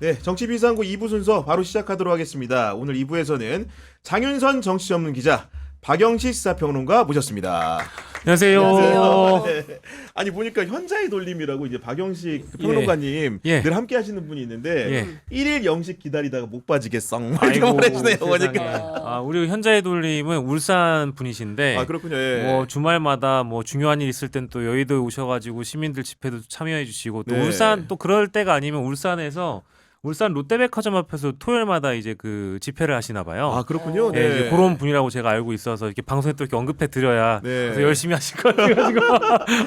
네, 정치비상구 2부 순서 바로 시작하도록 하겠습니다. 오늘 2부에서는 장윤선 정치전문기자, 박영식 시사평론가 모셨습니다. 안녕하세요. 안녕하세요. 네. 아니 보니까 현자의 돌림이라고 이제 박영식 평론가님 예. 늘 함께 하시는 분이 있는데 예. 1일 영식 기다리다가 못 빠지겠어. 이렇게 아이고, 보내시네요. 세상에. 보니까. 우리 현자의 돌림은 울산 분이신데 아 그렇군요. 예. 뭐 주말마다 뭐 중요한 일 있을 땐 또 여의도에 오셔가지고 시민들 집회도 참여해 주시고 또 네. 울산 또 그럴 때가 아니면 울산에서 울산 롯데백화점 앞에서 토요일마다 이제 그 집회를 하시나 봐요. 아 그렇군요. 예, 네. 이제 그런 분이라고 제가 알고 있어서 이렇게 방송에 또 이렇게 언급해 드려야 네. 그래서 열심히 하실 것 같아가지고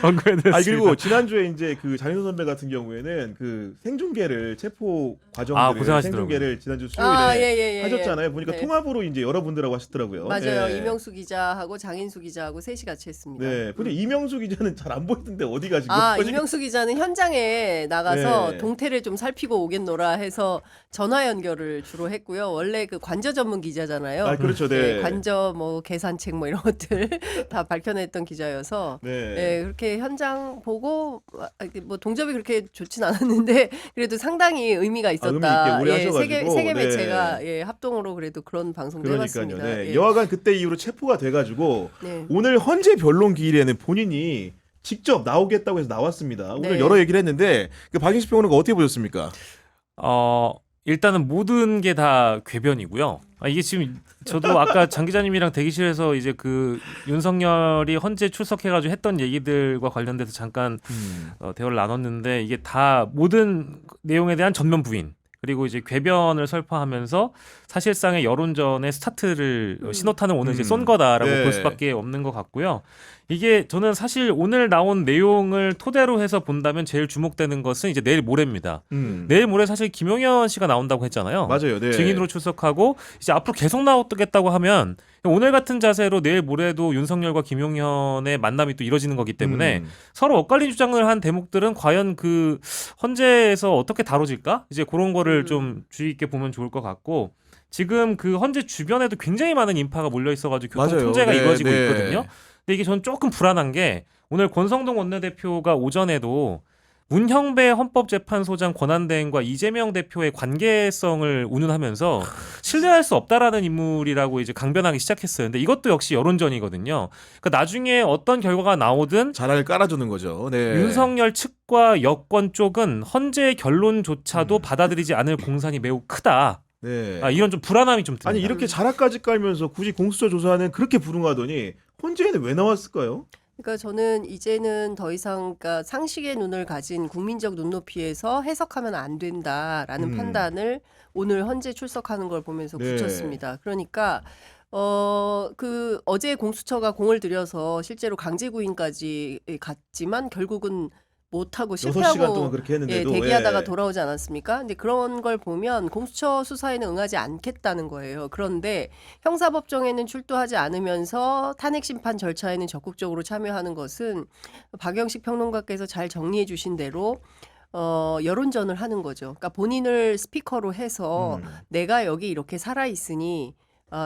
언급해 드렸습니다. 아 그리고 지난주에 이제 그 장윤선 선배 같은 경우에는 그 생중계를 체포 과정들을 고생하시더라고요. 생중계를 지난주 수요일에 예. 하셨잖아요. 보니까 네. 통합으로 이제 여러분들하고 하셨더라고요. 맞아요. 예. 이명수 기자하고 장인수 기자하고 셋이 같이 했습니다. 네. 근데 이명수 기자는 잘 안 보이던데 어디 가신 거예요? 이명수 기자는 현장에 나가서 네. 동태를 좀 살피고 오겠노라 해서 전화 연결을 주로 했고요. 원래 그 관저 전문 기자잖아요. 아 그렇죠. 네. 관저 뭐 계산책 뭐 이런 것들 다 밝혀냈던 기자여서 네. 그렇게 현장 보고 뭐 동접이 그렇게 좋진 않았는데 그래도 상당히 의미가 있었다. 의미 있게 오래 하셔가지고. 세계 네. 매체가 합동으로 그래도 그런 방송도 그러니까요. 해봤습니다. 네. 예. 여하간 그때 이후로 체포가 돼가지고 네. 오늘 헌재 변론 기일에는 본인이 직접 나오겠다고 해서 나왔습니다. 오늘 네. 여러 얘기를 했는데 그 박영식 평론가 어떻게 보셨습니까? 일단은 모든 게 다 궤변이고요. 이게 지금 저도 아까 장 기자님이랑 대기실에서 이제 그 윤석열이 헌재 출석해가지고 했던 얘기들과 관련돼서 잠깐 대화를 나눴는데 이게 다 모든 내용에 대한 전면 부인 그리고 이제 궤변을 설파하면서 사실상의 여론전의 스타트를 신호탄을 오늘 이제 쏜 거다라고 네. 볼 수밖에 없는 것 같고요. 이게 저는 사실 오늘 나온 내용을 토대로 해서 본다면 제일 주목되는 것은 이제 내일 모레입니다. 내일 모레 사실 김용현 씨가 나온다고 했잖아요. 맞아요. 네. 증인으로 출석하고 이제 앞으로 계속 나오겠다고 하면 오늘 같은 자세로 내일 모레도 윤석열과 김용현의 만남이 또 이뤄지는 거기 때문에 서로 엇갈린 주장을 한 대목들은 과연 그 헌재에서 어떻게 다뤄질까? 이제 그런 거를 좀 주의 있게 보면 좋을 것 같고 지금 그 헌재 주변에도 굉장히 많은 인파가 몰려 있어가지고 교통 맞아요. 통제가 네, 이루어지고 네. 있거든요. 근데 이게 저는 조금 불안한 게 오늘 권성동 원내대표가 오전에도 문형배 헌법재판소장 권한대행과 이재명 대표의 관계성을 운운하면서 신뢰할 수 없다라는 인물이라고 이제 강변하기 시작했어요. 근데 이것도 역시 여론전이거든요. 그러니까 나중에 어떤 결과가 나오든 자락을 깔아주는 거죠. 네. 윤석열 측과 여권 쪽은 헌재의 결론조차도 받아들이지 않을 공산이 매우 크다. 네. 이런 좀 불안함이 좀 듭니다. 아니 이렇게 자락까지 깔면서 굳이 공수처 조사는 그렇게 부릉하더니 헌재에는 왜 나왔을까요? 그러니까 저는 이제는 더 이상 그러니까 상식의 눈을 가진 국민적 눈높이에서 해석하면 안 된다라는 판단을 오늘 헌재 출석하는 걸 보면서 네. 굳혔습니다. 그러니까 그 어제 공수처가 공을 들여서 실제로 강제 구인까지 갔지만 결국은 못하고 6시간 실패하고 동안 그렇게 했는데도 대기하다가 예. 돌아오지 않았습니까? 근데 그런 걸 보면 공수처 수사에는 응하지 않겠다는 거예요. 그런데 형사법정에는 출두하지 않으면서 탄핵심판 절차에는 적극적으로 참여하는 것은 박영식 평론가께서 잘 정리해 주신 대로 여론전을 하는 거죠. 그러니까 본인을 스피커로 해서 내가 여기 이렇게 살아있으니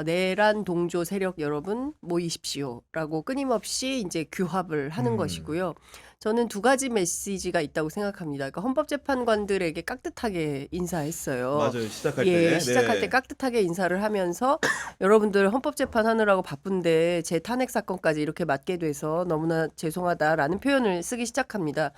내란 동조 세력 여러분 모이십시오라고 끊임없이 이제 규합을 하는 것이고요. 저는 두 가지 메시지가 있다고 생각합니다. 그러니까 헌법재판관들에게 깍듯하게 인사했어요. 맞아요. 시작할 때. 시작할 네. 때 깍듯하게 인사를 하면서 여러분들 헌법재판 하느라고 바쁜데 제 탄핵 사건까지 이렇게 맡게 돼서 너무나 죄송하다라는 표현을 쓰기 시작합니다.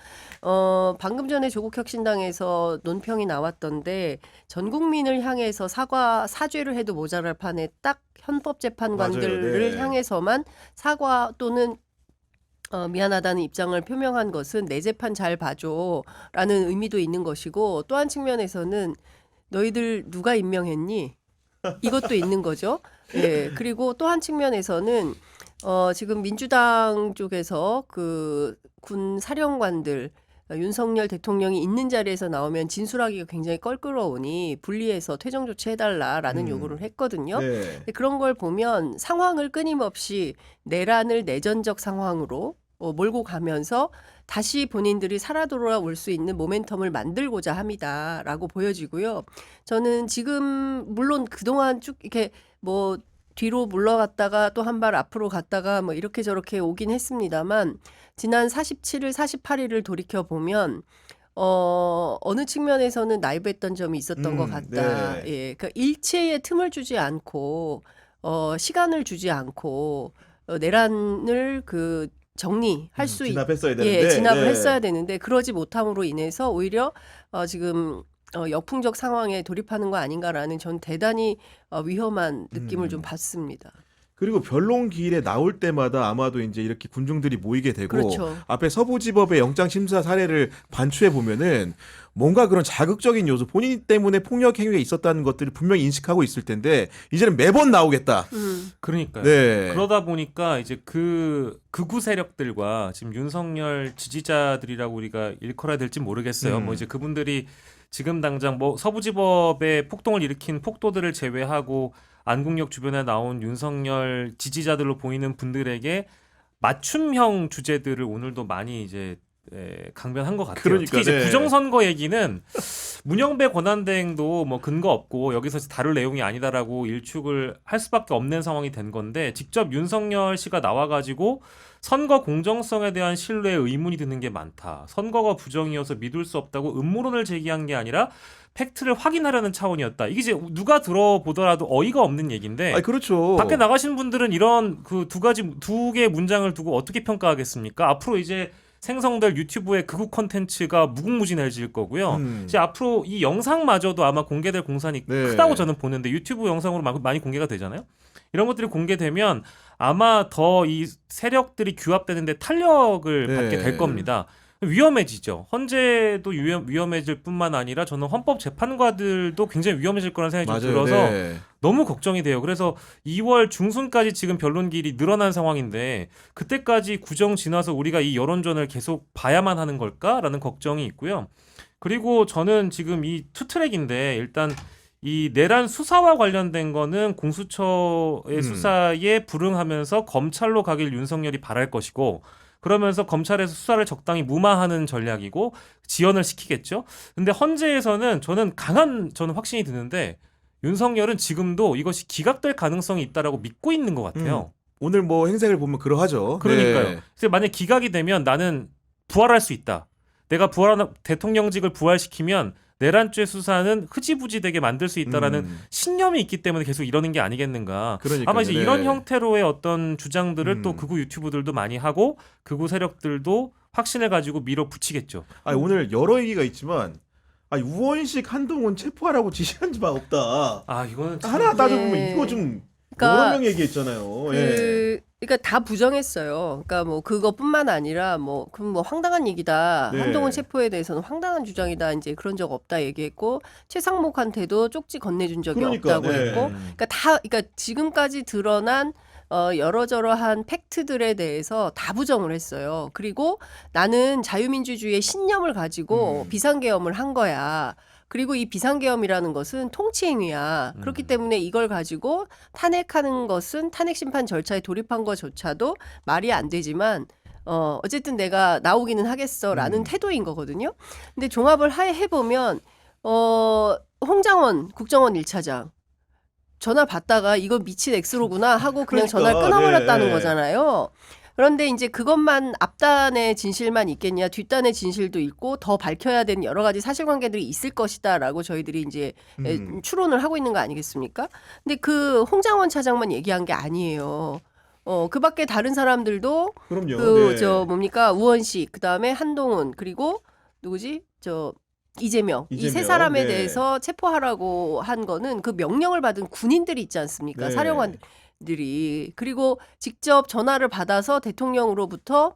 방금 전에 조국혁신당에서 논평이 나왔던데 전 국민을 향해서 사죄를 해도 모자랄 판에 딱 헌법재판관들을 맞아요. 네. 향해서만 사과 또는 미안하다는 입장을 표명한 것은 내 재판 잘 봐줘라는 의미도 있는 것이고 또 한 측면에서는 너희들 누가 임명했니? 이것도 있는 거죠. 예. 그리고 또 한 측면에서는 지금 민주당 쪽에서 그 군 사령관들 윤석열 대통령이 있는 자리에서 나오면 진술하기가 굉장히 껄끄러우니 분리해서 퇴정 조치해달라라는 요구를 했거든요. 네. 근데 그런 걸 보면 상황을 끊임없이 내란을 내전적 상황으로 몰고 가면서 다시 본인들이 살아 돌아올 수 있는 모멘텀을 만들고자 합니다라고 보여지고요. 저는 지금 물론 그동안 쭉 이렇게 뭐 뒤로 물러갔다가 또 한 발 앞으로 갔다가 뭐 이렇게 저렇게 오긴 했습니다만 지난 47일, 48일을 돌이켜 보면 어느 측면에서는 나이브했던 점이 있었던 것 같다. 네. 예, 그러니까 일체의 틈을 주지 않고 시간을 주지 않고 내란을 그 정리할 수 진압했어야 되는데. 예, 진압을 네. 했어야 되는데 그러지 못함으로 인해서 오히려 지금 역풍적 상황에 돌입하는 거 아닌가라는 전 대단히 위험한 느낌을 좀 받습니다. 그리고 변론기일에 나올 때마다 아마도 이제 이렇게 군중들이 모이게 되고 그렇죠. 앞에 서부지법의 영장 심사 사례를 반추해 보면은 뭔가 그런 자극적인 요소, 본인 때문에 폭력 행위가 있었다는 것들을 분명히 인식하고 있을 텐데 이제는 매번 나오겠다. 그러니까요. 네. 그러다 보니까 이제 그 극우 세력들과 지금 윤석열 지지자들이라고 우리가 일컬어야 될지 모르겠어요. 뭐 이제 그분들이 지금 당장 뭐 서부지법에 폭동을 일으킨 폭도들을 제외하고 안국역 주변에 나온 윤석열 지지자들로 보이는 분들에게 맞춤형 주제들을 오늘도 많이 이제 강변한 것 같아요. 그러니까, 특히 이제 네. 부정선거 얘기는 문영배 권한대행도 뭐 근거 없고 여기서 다룰 내용이 아니다라고 일축을 할 수밖에 없는 상황이 된 건데 직접 윤석열 씨가 나와가지고 선거 공정성에 대한 신뢰에 의문이 드는 게 많다. 선거가 부정이어서 믿을 수 없다고 음모론을 제기한 게 아니라 팩트를 확인하려는 차원이었다. 이게 이제 누가 들어보더라도 어이가 없는 얘기인데 아니, 그렇죠. 밖에 나가신 분들은 이런 그 두 개의 문장을 두고 어떻게 평가하겠습니까? 앞으로 이제 생성될 유튜브의 극우 콘텐츠가 무궁무진해질 거고요. 이제 앞으로 이 영상마저도 아마 공개될 공산이 네. 크다고 저는 보는데 유튜브 영상으로 많이 공개가 되잖아요. 이런 것들이 공개되면 아마 더 이 세력들이 규합되는데 탄력을 네. 받게 될 겁니다. 위험해지죠. 헌재도 위험해질 뿐만 아니라 저는 헌법재판관들도 굉장히 위험해질 거라는 생각이 좀 맞아요. 들어서 네. 너무 걱정이 돼요. 그래서 2월 중순까지 지금 변론기일이 늘어난 상황인데 그때까지 구정 지나서 우리가 이 여론전을 계속 봐야만 하는 걸까라는 걱정이 있고요. 그리고 저는 지금 이 투트랙인데 일단 이 내란 수사와 관련된 거는 공수처의 수사에 불응하면서 검찰로 가길 윤석열이 바랄 것이고 그러면서 검찰에서 수사를 적당히 무마하는 전략이고 지연을 시키겠죠. 근데 헌재에서는 저는 확신이 드는데 윤석열은 지금도 이것이 기각될 가능성이 있다라고 믿고 있는 것 같아요. 오늘 뭐 행색을 보면 그러하죠. 그러니까요. 네. 그래서 만약 기각이 되면 나는 부활할 수 있다. 내가 대통령직을 부활시키면 내란죄 수사는 흐지부지되게 만들 수 있다라는 신념이 있기 때문에 계속 이러는 게 아니겠는가. 그러니까요. 아마 이제 네. 이런 형태로의 어떤 주장들을 또 극우 유튜브들도 많이 하고 극우 세력들도 확신을 가지고 밀어붙이겠죠. 아니, 오늘 여러 얘기가 있지만 아니, 우원식 한동훈 체포하라고 지시한 바 없다. 아 이거는 참... 하나 따져보면 네. 이거 좀 그러니까 여러 명 얘기했잖아요. 예. 그러니까 다 부정했어요. 그러니까 뭐 그것뿐만 아니라 뭐 그럼 뭐 황당한 얘기다. 네. 한동훈 체포에 대해서는 황당한 주장이다. 이제 그런 적 없다 얘기했고 최상목한테도 쪽지 건네준 적이 그러니까, 없다고 네. 했고, 그러니까 지금까지 드러난 여러저러한 팩트들에 대해서 다 부정을 했어요. 그리고 나는 자유민주주의의 신념을 가지고 비상계엄을 한 거야. 그리고 이 비상계엄이라는 것은 통치행위야. 그렇기 때문에 이걸 가지고 탄핵하는 것은 탄핵 심판 절차에 돌입한 것조차도 말이 안 되지만 어쨌든 내가 나오기는 하겠어라는 태도인 거거든요. 근데 종합을 해보면 홍장원 국정원 1차장 전화 받다가 이거 미친 엑스로구나 하고 그냥 그러니까, 전화를 끊어버렸다는 네. 거잖아요. 그런데 이제 그것만 앞단의 진실만 있겠냐, 뒷단의 진실도 있고 더 밝혀야 되는 여러 가지 사실관계들이 있을 것이다라고 저희들이 이제 추론을 하고 있는 거 아니겠습니까? 근데 그 홍장원 차장만 얘기한 게 아니에요. 그 밖에 다른 사람들도 그럼요. 그 네. 뭡니까 우원식, 그 다음에 한동훈, 그리고 누구지 이재명. 이 세 사람에 네. 대해서 체포하라고 한 거는 그 명령을 받은 군인들이 있지 않습니까? 네. 사령관들이. 그리고 직접 전화를 받아서 대통령으로부터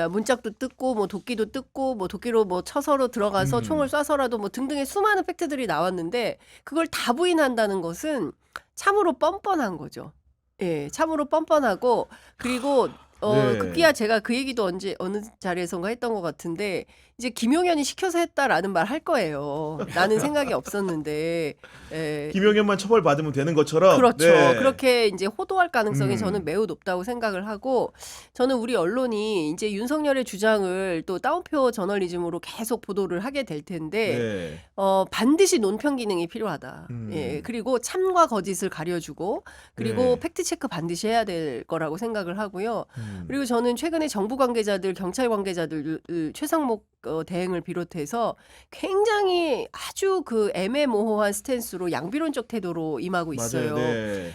문짝도 뜯고 뭐 도끼도 뜯고 뭐 도끼로 뭐 쳐서로 들어가서 총을 쏴서라도 뭐 등등의 수많은 팩트들이 나왔는데 그걸 다 부인한다는 것은 참으로 뻔뻔한 거죠. 예, 참으로 뻔뻔하고 그리고 네. 급기야 제가 그 얘기도 어느 자리에선가 했던 것 같은데 이제 김용현이 시켜서 했다라는 말 할 거예요. 나는 생각이 없었는데. 예. 김용현만 처벌받으면 되는 것처럼. 그렇죠. 네. 그렇게 이제 호도할 가능성이 저는 매우 높다고 생각을 하고 저는 우리 언론이 이제 윤석열의 주장을 또 따옴표 저널리즘으로 계속 보도를 하게 될 텐데 네. 반드시 논평 기능이 필요하다. 예. 그리고 참과 거짓을 가려주고 그리고 네. 팩트 체크 반드시 해야 될 거라고 생각을 하고요. 그리고 저는 최근에 정부 관계자들, 경찰 관계자들 최상목 대행을 비롯해서 굉장히 아주 그 애매모호한 스탠스로 양비론적 태도로 임하고 있어요. 맞아요. 네.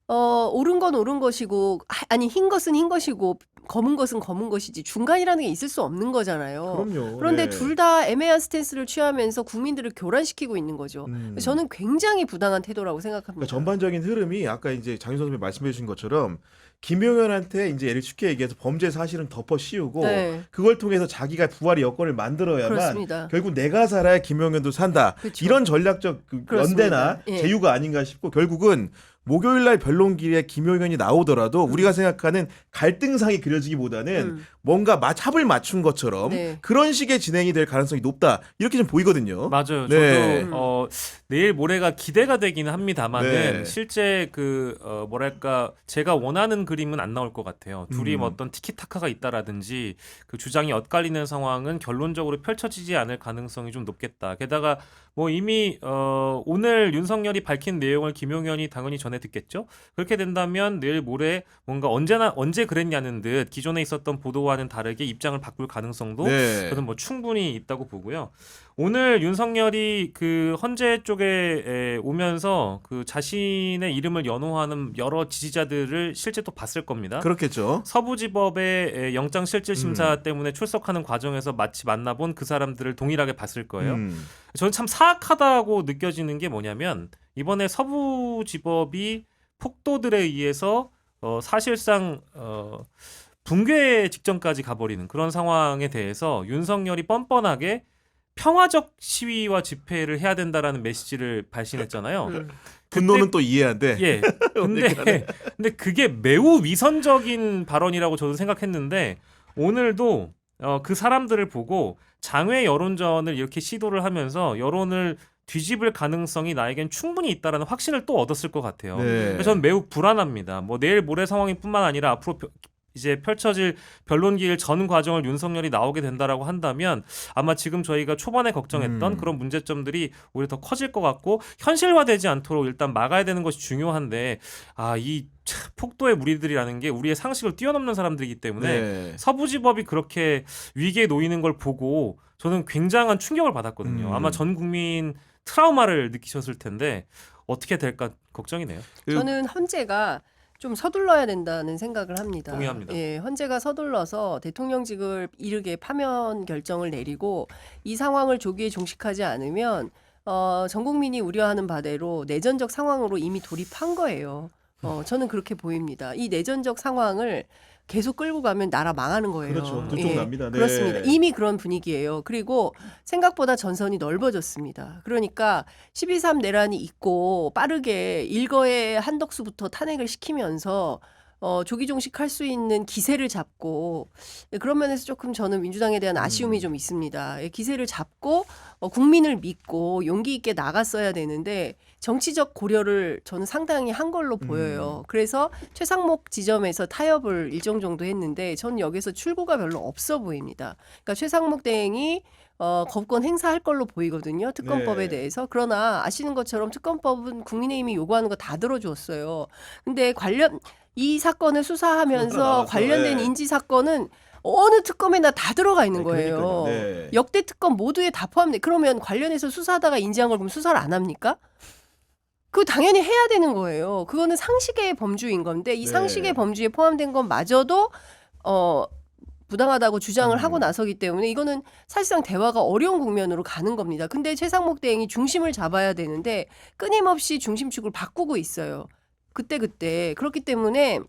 옳은 건 옳은 것이고 아니 흰 것은 흰 것이고 검은 것은 검은 것이지 중간이라는 게 있을 수 없는 거잖아요. 그럼요. 그런데 네. 둘 다 애매한 스탠스를 취하면서 국민들을 교란시키고 있는 거죠. 저는 굉장히 부당한 태도라고 생각합니다. 그러니까 전반적인 흐름이 아까 이제 장윤선 선생님 말씀해 주신 것처럼 김용현한테 이제 예를 쉽게 얘기해서 범죄 사실은 덮어 씌우고 네. 그걸 통해서 자기가 부활의 여건을 만들어야만 그렇습니다. 결국 내가 살아야 김용현도 산다. 그렇죠. 이런 전략적 그 그렇습니다. 연대나 예. 제휴가 아닌가 싶고 결국은 목요일 날 변론길에 김용현이 나오더라도 우리가 생각하는 갈등상이 그려지기보다는 뭔가 합을 맞춘 것처럼 네. 그런 식의 진행이 될 가능성이 높다. 이렇게 좀 보이거든요. 맞아요. 네. 저도 내일 모레가 기대가 되기는 합니다만은 네. 실제 뭐랄까 제가 원하는 그림은 안 나올 것 같아요. 둘이 뭐 어떤 티키타카가 있다라든지 그 주장이 엇갈리는 상황은 결론적으로 펼쳐지지 않을 가능성이 좀 높겠다. 게다가 뭐 이미 오늘 윤석열이 밝힌 내용을 김용현이 당연히 전해 듣겠죠. 그렇게 된다면 내일 모레 뭔가 언제 그랬냐는 듯 기존에 있었던 보도와는 다르게 입장을 바꿀 가능성도 네. 저는 뭐 충분히 있다고 보고요. 오늘 윤석열이 그 헌재 쪽에 오면서 그 자신의 이름을 연호하는 여러 지지자들을 실제 또 봤을 겁니다. 그렇겠죠. 서부지법의 영장실질심사 때문에 출석하는 과정에서 마치 만나본 그 사람들을 동일하게 봤을 거예요. 저는 참 사악하다고 느껴지는 게 뭐냐면 이번에 서부지법이 폭도들에 의해서 사실상 붕괴 직전까지 가버리는 그런 상황에 대해서 윤석열이 뻔뻔하게 평화적 시위와 집회를 해야 된다라는 메시지를 발신했잖아요. 분노는 또 이해한데. 예. 근데 그게 매우 위선적인 발언이라고 저도 생각했는데 오늘도 그 사람들을 보고 장외 여론전을 이렇게 시도를 하면서 여론을 뒤집을 가능성이 나에겐 충분히 있다라는 확신을 또 얻었을 것 같아요. 네. 그래서 저는 매우 불안합니다. 뭐 내일 모레 상황뿐만 아니라 앞으로 이제 펼쳐질 변론기일 전 과정을 윤석열이 나오게 된다라고 한다면 아마 지금 저희가 초반에 걱정했던 그런 문제점들이 오히려 더 커질 것 같고 현실화되지 않도록 일단 막아야 되는 것이 중요한데 이 폭도의 무리들이라는 게 우리의 상식을 뛰어넘는 사람들이기 때문에 네. 서부지법이 그렇게 위기에 놓이는 걸 보고 저는 굉장한 충격을 받았거든요. 아마 전 국민 트라우마를 느끼셨을 텐데 어떻게 될까 걱정이네요. 저는 헌재가 좀 서둘러야 된다는 생각을 합니다. 동의합니다. 예, 헌재가 서둘러서 대통령직을 이르게 파면 결정을 내리고 이 상황을 조기에 종식하지 않으면 전 국민이 우려하는 바대로 내전적 상황으로 이미 돌입한 거예요. 저는 그렇게 보입니다. 이 내전적 상황을 계속 끌고 가면 나라 망하는 거예요. 그렇죠. 들통납니다. 네. 그렇습니다. 이미 그런 분위기예요. 그리고 생각보다 전선이 넓어졌습니다. 그러니까 12.3 내란이 있고 빠르게 일거의 한덕수부터 탄핵을 시키면서 조기 종식할 수 있는 기세를 잡고 그런 면에서 조금 저는 민주당에 대한 아쉬움이 좀 있습니다. 기세를 잡고 국민을 믿고 용기 있게 나갔어야 되는데 정치적 고려를 저는 상당히 한 걸로 보여요. 그래서 최상목 지점에서 타협을 일정 정도 했는데 저는 여기서 출구가 별로 없어 보입니다. 그러니까 최상목 대행이 거부권 행사할 걸로 보이거든요. 특검법에 네. 대해서. 그러나 아시는 것처럼 특검법은 국민의힘이 요구하는 거 다 들어주었어요. 근데 이 사건을 수사하면서 나왔어. 관련된 네. 인지 사건은 어느 특검에나 다 들어가 있는 네, 거예요. 그러니까요. 네. 역대 특검 모두에 다 포함돼. 그러면 관련해서 수사하다가 인지한 걸 그럼 수사를 안 합니까? 그거 당연히 해야 되는 거예요. 그거는 상식의 범주인 건데 이 네. 상식의 범주에 포함된 것마저도 부당하다고 주장을 하고 나서기 때문에 이거는 사실상 대화가 어려운 국면으로 가는 겁니다. 근데 최상목 대행이 중심을 잡아야 되는데 끊임없이 중심축을 바꾸고 있어요. 그때 그렇기 때문에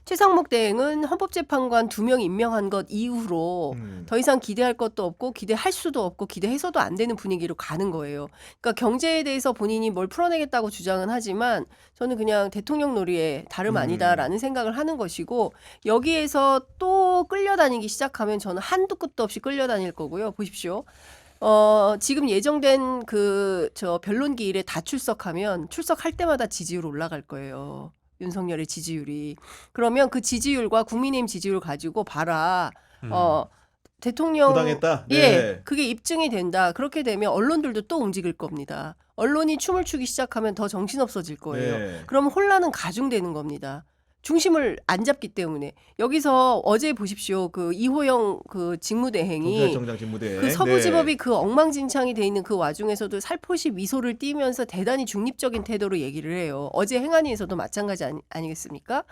최상목 대행은 헌법재판관 2명 임명한 것 이후로 더 이상 기대할 것도 없고 기대할 수도 없고 기대해서도 안 되는 분위기로 가는 거예요. 그러니까 경제에 대해서 본인이 뭘 풀어내겠다고 주장은 하지만 저는 그냥 대통령 놀이에 다름 아니다라는 생각을 하는 것이고 여기에서 또 끌려다니기 시작하면 저는 한두 끝도 없이 끌려다닐 거고요. 보십시오. 지금 예정된 변론기일에 다 출석할 때마다 지지율 올라갈 거예요. 윤석열의 지지율이. 그러면 그 지지율과 국민의힘 지지율 가지고 봐라. 대통령 부당했다. 네. 예, 그게 입증이 된다. 그렇게 되면 언론들도 또 움직일 겁니다. 언론이 춤을 추기 시작하면 더 정신없어질 거예요. 네. 그러면 혼란은 가중되는 겁니다. 중심을 안 잡기 때문에 여기서 어제 보십시오. 그 이호영 그 직무대행이 경찰청장 직무대. 그 서부지법이 그 엉망진창이 돼 있는 그 와중에서도 살포시 미소를 띠면서 대단히 중립적인 태도로 얘기를 해요. 어제 행안위에서도 마찬가지 아니겠습니까?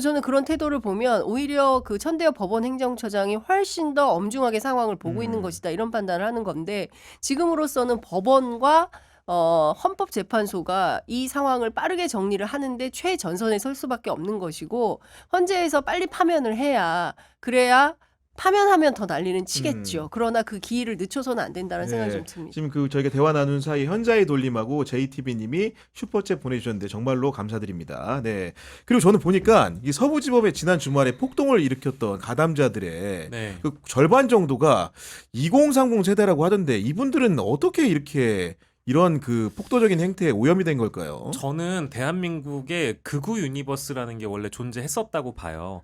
저는 그런 태도를 보면 오히려 그 천대엽 법원 행정처장이 훨씬 더 엄중하게 상황을 보고 있는 것이다 이런 판단을 하는 건데 지금으로서는 법원과 헌법재판소가 이 상황을 빠르게 정리를 하는데 최전선에 설 수밖에 없는 것이고 헌재에서 빨리 파면을 해야 그래야 파면하면 더 난리는 치겠죠. 그러나 그 기회를 늦춰서는 안 된다는 생각이 좀 듭니다. 지금 그 저희가 대화 나눈 사이 현자의 돌림하고 JTB님이 슈퍼챗 보내주셨는데 정말로 감사드립니다. 네. 그리고 저는 보니까 이 서부지법의 지난 주말에 폭동을 일으켰던 가담자들의 네. 그 절반 정도가 2030 세대라고 하던데 이분들은 어떻게 이렇게 이런 그 폭도적인 행태에 오염이 된 걸까요? 저는 대한민국에 극우 유니버스라는 게 원래 존재했었다고 봐요.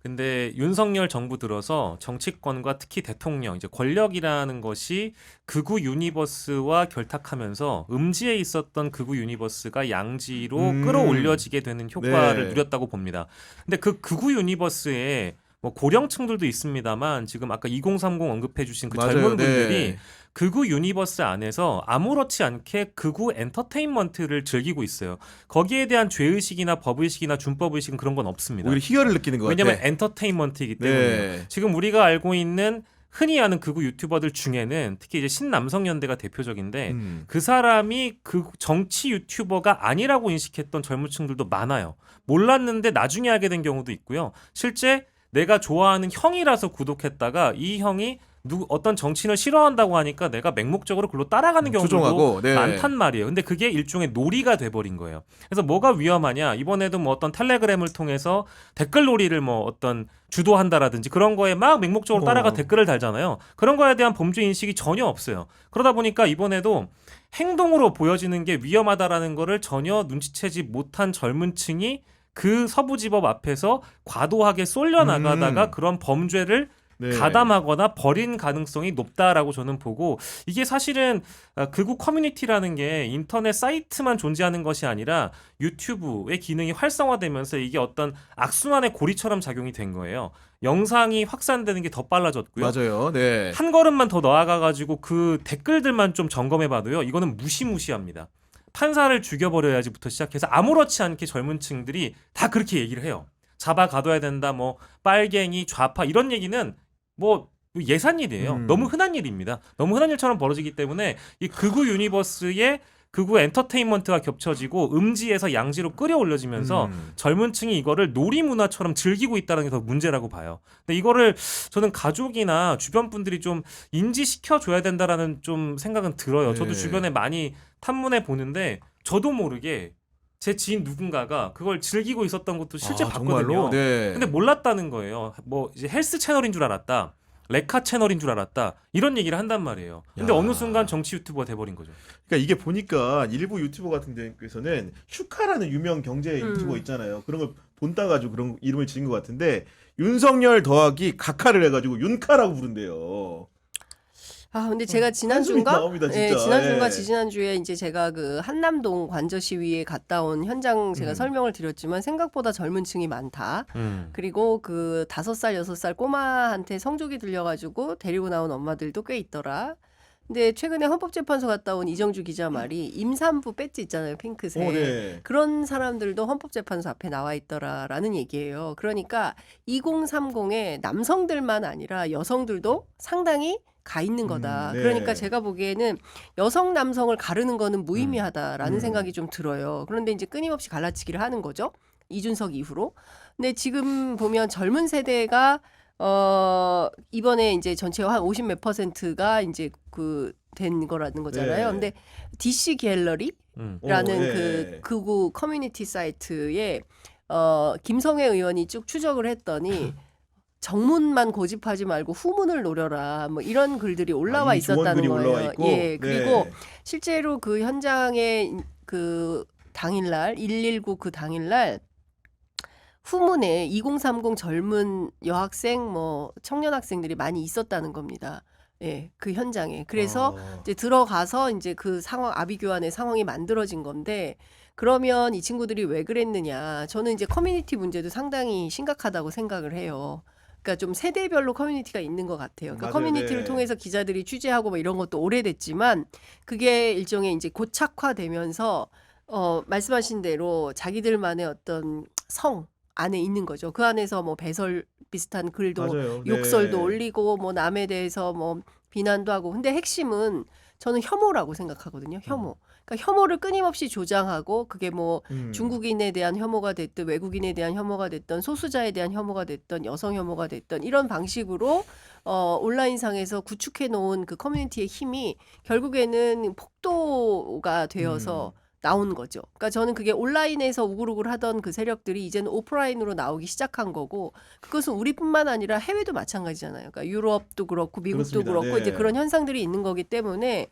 근데 윤석열 정부 들어서 정치권과 특히 대통령, 이제 권력이라는 것이 극우 유니버스와 결탁하면서 음지에 있었던 극우 유니버스가 양지로 끌어올려지게 되는 효과를 네. 누렸다고 봅니다. 근데 그 극우 유니버스에 뭐 고령층들도 있습니다만 지금 아까 2030 언급해 주신 그 맞아요. 젊은 분들이 네. 극우 유니버스 안에서 아무렇지 않게 극우 엔터테인먼트를 즐기고 있어요. 거기에 대한 죄의식이나 법의식이나 준법의식은 그런 건 없습니다. 오히려 희열을 느끼는 것 왜냐면 같아요. 엔터테인먼트이기 때문에요. 네. 지금 우리가 알고 있는 흔히 아는 극우 유튜버들 중에는 특히 이제 신남성연대가 대표적인데 그 사람이 그 정치 유튜버가 아니라고 인식했던 젊은 층들도 많아요. 몰랐는데 나중에 알게 된 경우도 있고요. 실제 내가 좋아하는 형이라서 구독했다가 이 형이 어떤 정치인을 싫어한다고 하니까 내가 맹목적으로 글로 따라가는 경우도 추종하고, 네. 많단 말이에요. 근데 그게 일종의 놀이가 돼버린 거예요. 그래서 뭐가 위험하냐? 이번에도 뭐 어떤 텔레그램을 통해서 댓글 놀이를 뭐 어떤 주도한다라든지 그런 거에 막 맹목적으로 따라가 댓글을 달잖아요. 그런 거에 대한 범죄 인식이 전혀 없어요. 그러다 보니까 이번에도 행동으로 보여지는 게 위험하다라는 거를 전혀 눈치채지 못한 젊은 층이 그 서부지법 앞에서 과도하게 쏠려 나가다가 그런 범죄를 네. 가담하거나 벌인 가능성이 높다라고 저는 보고 이게 사실은 극우 커뮤니티라는 게 인터넷 사이트만 존재하는 것이 아니라 유튜브의 기능이 활성화되면서 이게 어떤 악순환의 고리처럼 작용이 된 거예요. 영상이 확산되는 게 더 빨라졌고요. 맞아요. 네. 한 걸음만 더 나아가가지고 그 댓글들만 좀 점검해봐도요. 이거는 무시무시합니다. 판사를 죽여버려야지부터 시작해서 아무렇지 않게 젊은 층들이 다 그렇게 얘기를 해요. 잡아 가둬야 된다, 뭐 빨갱이, 좌파 이런 얘기는 뭐 예산 일이에요. 너무 흔한 일입니다. 너무 흔한 일처럼 벌어지기 때문에 이 극우 유니버스의 극우 엔터테인먼트가 겹쳐지고 음지에서 양지로 끌어올려지면서 젊은 층이 이거를 놀이 문화처럼 즐기고 있다는 게 더 문제라고 봐요. 근데 이거를 저는 가족이나 주변 분들이 좀 인지시켜 줘야 된다라는 좀 생각은 들어요. 저도 네. 주변에 많이 탐문해 보는데 저도 모르게 제 지인 누군가가 그걸 즐기고 있었던 것도 실제 봤거든요. 정말로? 네. 근데 몰랐다는 거예요. 뭐 이제 헬스 채널인 줄 알았다. 레카 채널인 줄 알았다. 이런 얘기를 한단 말이에요. 근데 야. 어느 순간 정치 유튜버가 돼버린 거죠. 그러니까 이게 보니까 일부 유튜버 같은 데에서는 슈카라는 유명 경제 유튜버 있잖아요. 그런 걸 본따 가지고 그런 이름을 지은 것 같은데 윤석열 더하기 각하를 해가지고 윤카라고 부른대요. 근데 제가 한숨이 나옵니다, 진짜. 지난주인가 예. 지지난주에 이제 제가 그 한남동 관저 시위에 갔다 온 현장 제가 설명을 드렸지만 생각보다 젊은 층이 많다. 그리고 그 5살, 6살 꼬마한테 성적이 들려가지고 데리고 나온 엄마들도 꽤 있더라. 근데 최근에 헌법재판소 갔다 온 이정주 기자 말이 임산부 배지 있잖아요, 핑크색. 네. 그런 사람들도 헌법재판소 앞에 나와 있더라라는 얘기예요. 그러니까 2030에 남성들만 아니라 여성들도 상당히 가 있는 거다. 네. 그러니까 제가 보기에는 여성 남성을 가르는 거는 무의미하다라는 생각이 좀 들어요. 그런데 이제 끊임없이 갈라치기를 하는 거죠. 이준석 이후로. 근데 지금 보면 젊은 세대가 이번에 이제 전체 한 50 몇 %가 이제 그 된 거라는 거잖아요. 네. 근데 DC 갤러리라는 네. 그 극우 커뮤니티 사이트에 김성애 의원이 쭉 추적을 했더니 정문만 고집하지 말고 후문을 노려라. 뭐 이런 글들이 올라와 이 조언 있었다는 글이 거예요. 올라와 있고. 예. 그리고 네. 실제로 그 현장에 그 당일날 119 그 당일날 후문에 2030 젊은 여학생 뭐 청년 학생들이 많이 있었다는 겁니다. 예, 그 현장에. 그래서 이제 들어가서 이제 그 상황, 아비 교환의 상황이 만들어진 건데, 그러면 이 친구들이 왜 그랬느냐. 저는 이제 커뮤니티 문제도 상당히 심각하다고 생각을 해요. 그러니까 좀 세대별로 커뮤니티가 있는 것 같아요. 그러니까 맞아요. 커뮤니티를 네. 통해서 기자들이 취재하고 뭐 이런 것도 오래됐지만, 그게 일종의 이제 고착화되면서, 말씀하신 대로 자기들만의 어떤 성 안에 있는 거죠. 그 안에서 뭐 배설 비슷한 글도 맞아요. 네. 욕설도 올리고 뭐 남에 대해서 뭐 비난도 하고. 근데 핵심은 저는 혐오라고 생각하거든요. 혐오. 그러니까 혐오를 끊임없이 조장하고, 그게 뭐 중국인에 대한 혐오가 됐든 외국인에 대한 혐오가 됐든 소수자에 대한 혐오가 됐든 여성 혐오가 됐든 이런 방식으로 온라인상에서 구축해 놓은 그 커뮤니티의 힘이 결국에는 폭도가 되어서 나온 거죠. 그러니까 저는 그게 온라인에서 우글우글 하던 그 세력들이 이제는 오프라인으로 나오기 시작한 거고, 그것은 우리뿐만 아니라 해외도 마찬가지잖아요. 그러니까 유럽도 그렇고 미국도 그렇습니다. 그렇고 네. 이제 그런 현상들이 있는 거기 때문에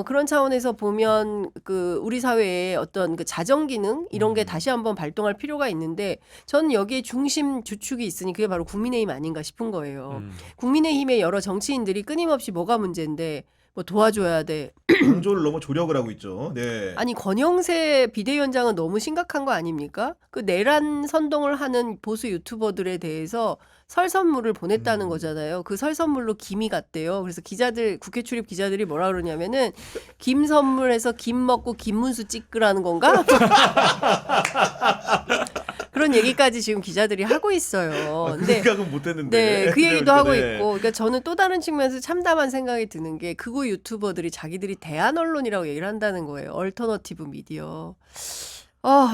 그런 차원에서 보면 그 우리 사회의 어떤 그 자정 기능 이런 게 다시 한번 발동할 필요가 있는데, 저는 여기에 중심 주축이 있으니 그게 바로 국민의힘 아닌가 싶은 거예요. 국민의힘의 여러 정치인들이 끊임없이 뭐가 문제인데 뭐 도와줘야 돼. 강조를 너무 조력을 하고 있죠. 네. 아니 권영세 비대위원장은 너무 심각한 거 아닙니까? 그 내란 선동을 하는 보수 유튜버들에 대해서 설 선물을 보냈다는 거잖아요. 그 설 선물로 김이 갔대요. 그래서 기자들, 국회 출입 기자들이 뭐라 그러냐면은 김 선물해서 김 먹고 김문수 찍으라는 건가? 그런 얘기까지 지금 기자들이 하고 있어요. 그 근데 생각은 못했는데. 네, 그 얘기도 하고 네. 있고, 그러니까 저는 또 다른 측면에서 참담한 생각이 드는 게 극우 유튜버들이 자기들이 대한 언론이라고 얘기를 한다는 거예요. 얼터너티브 미디어.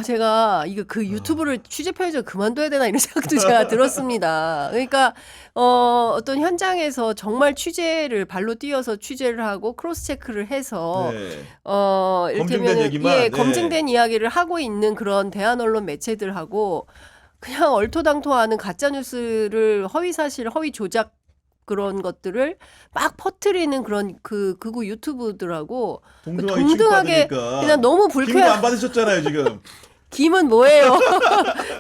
제가 이거 그 유튜브를 취재 편의점 그만둬야 되나 이런 생각도 제가 들었습니다. 그러니까 어떤 현장에서 정말 취재를 발로 뛰어서 취재를 하고 크로스 체크를 해서 네. 이를테면 검증된 얘기만, 네. 검증된 이야기를 하고 있는 그런 대한 언론 매체들하고 그냥 얼토당토하는 가짜 뉴스를 허위 사실, 허위 조작 그런 것들을 막 퍼뜨리는 그런 그 극우 유튜브들하고 동등하게 동등하게 취급받으니까. 그냥 너무 김도 안 불쾌한. 받으셨잖아요 지금. 김은 뭐예요?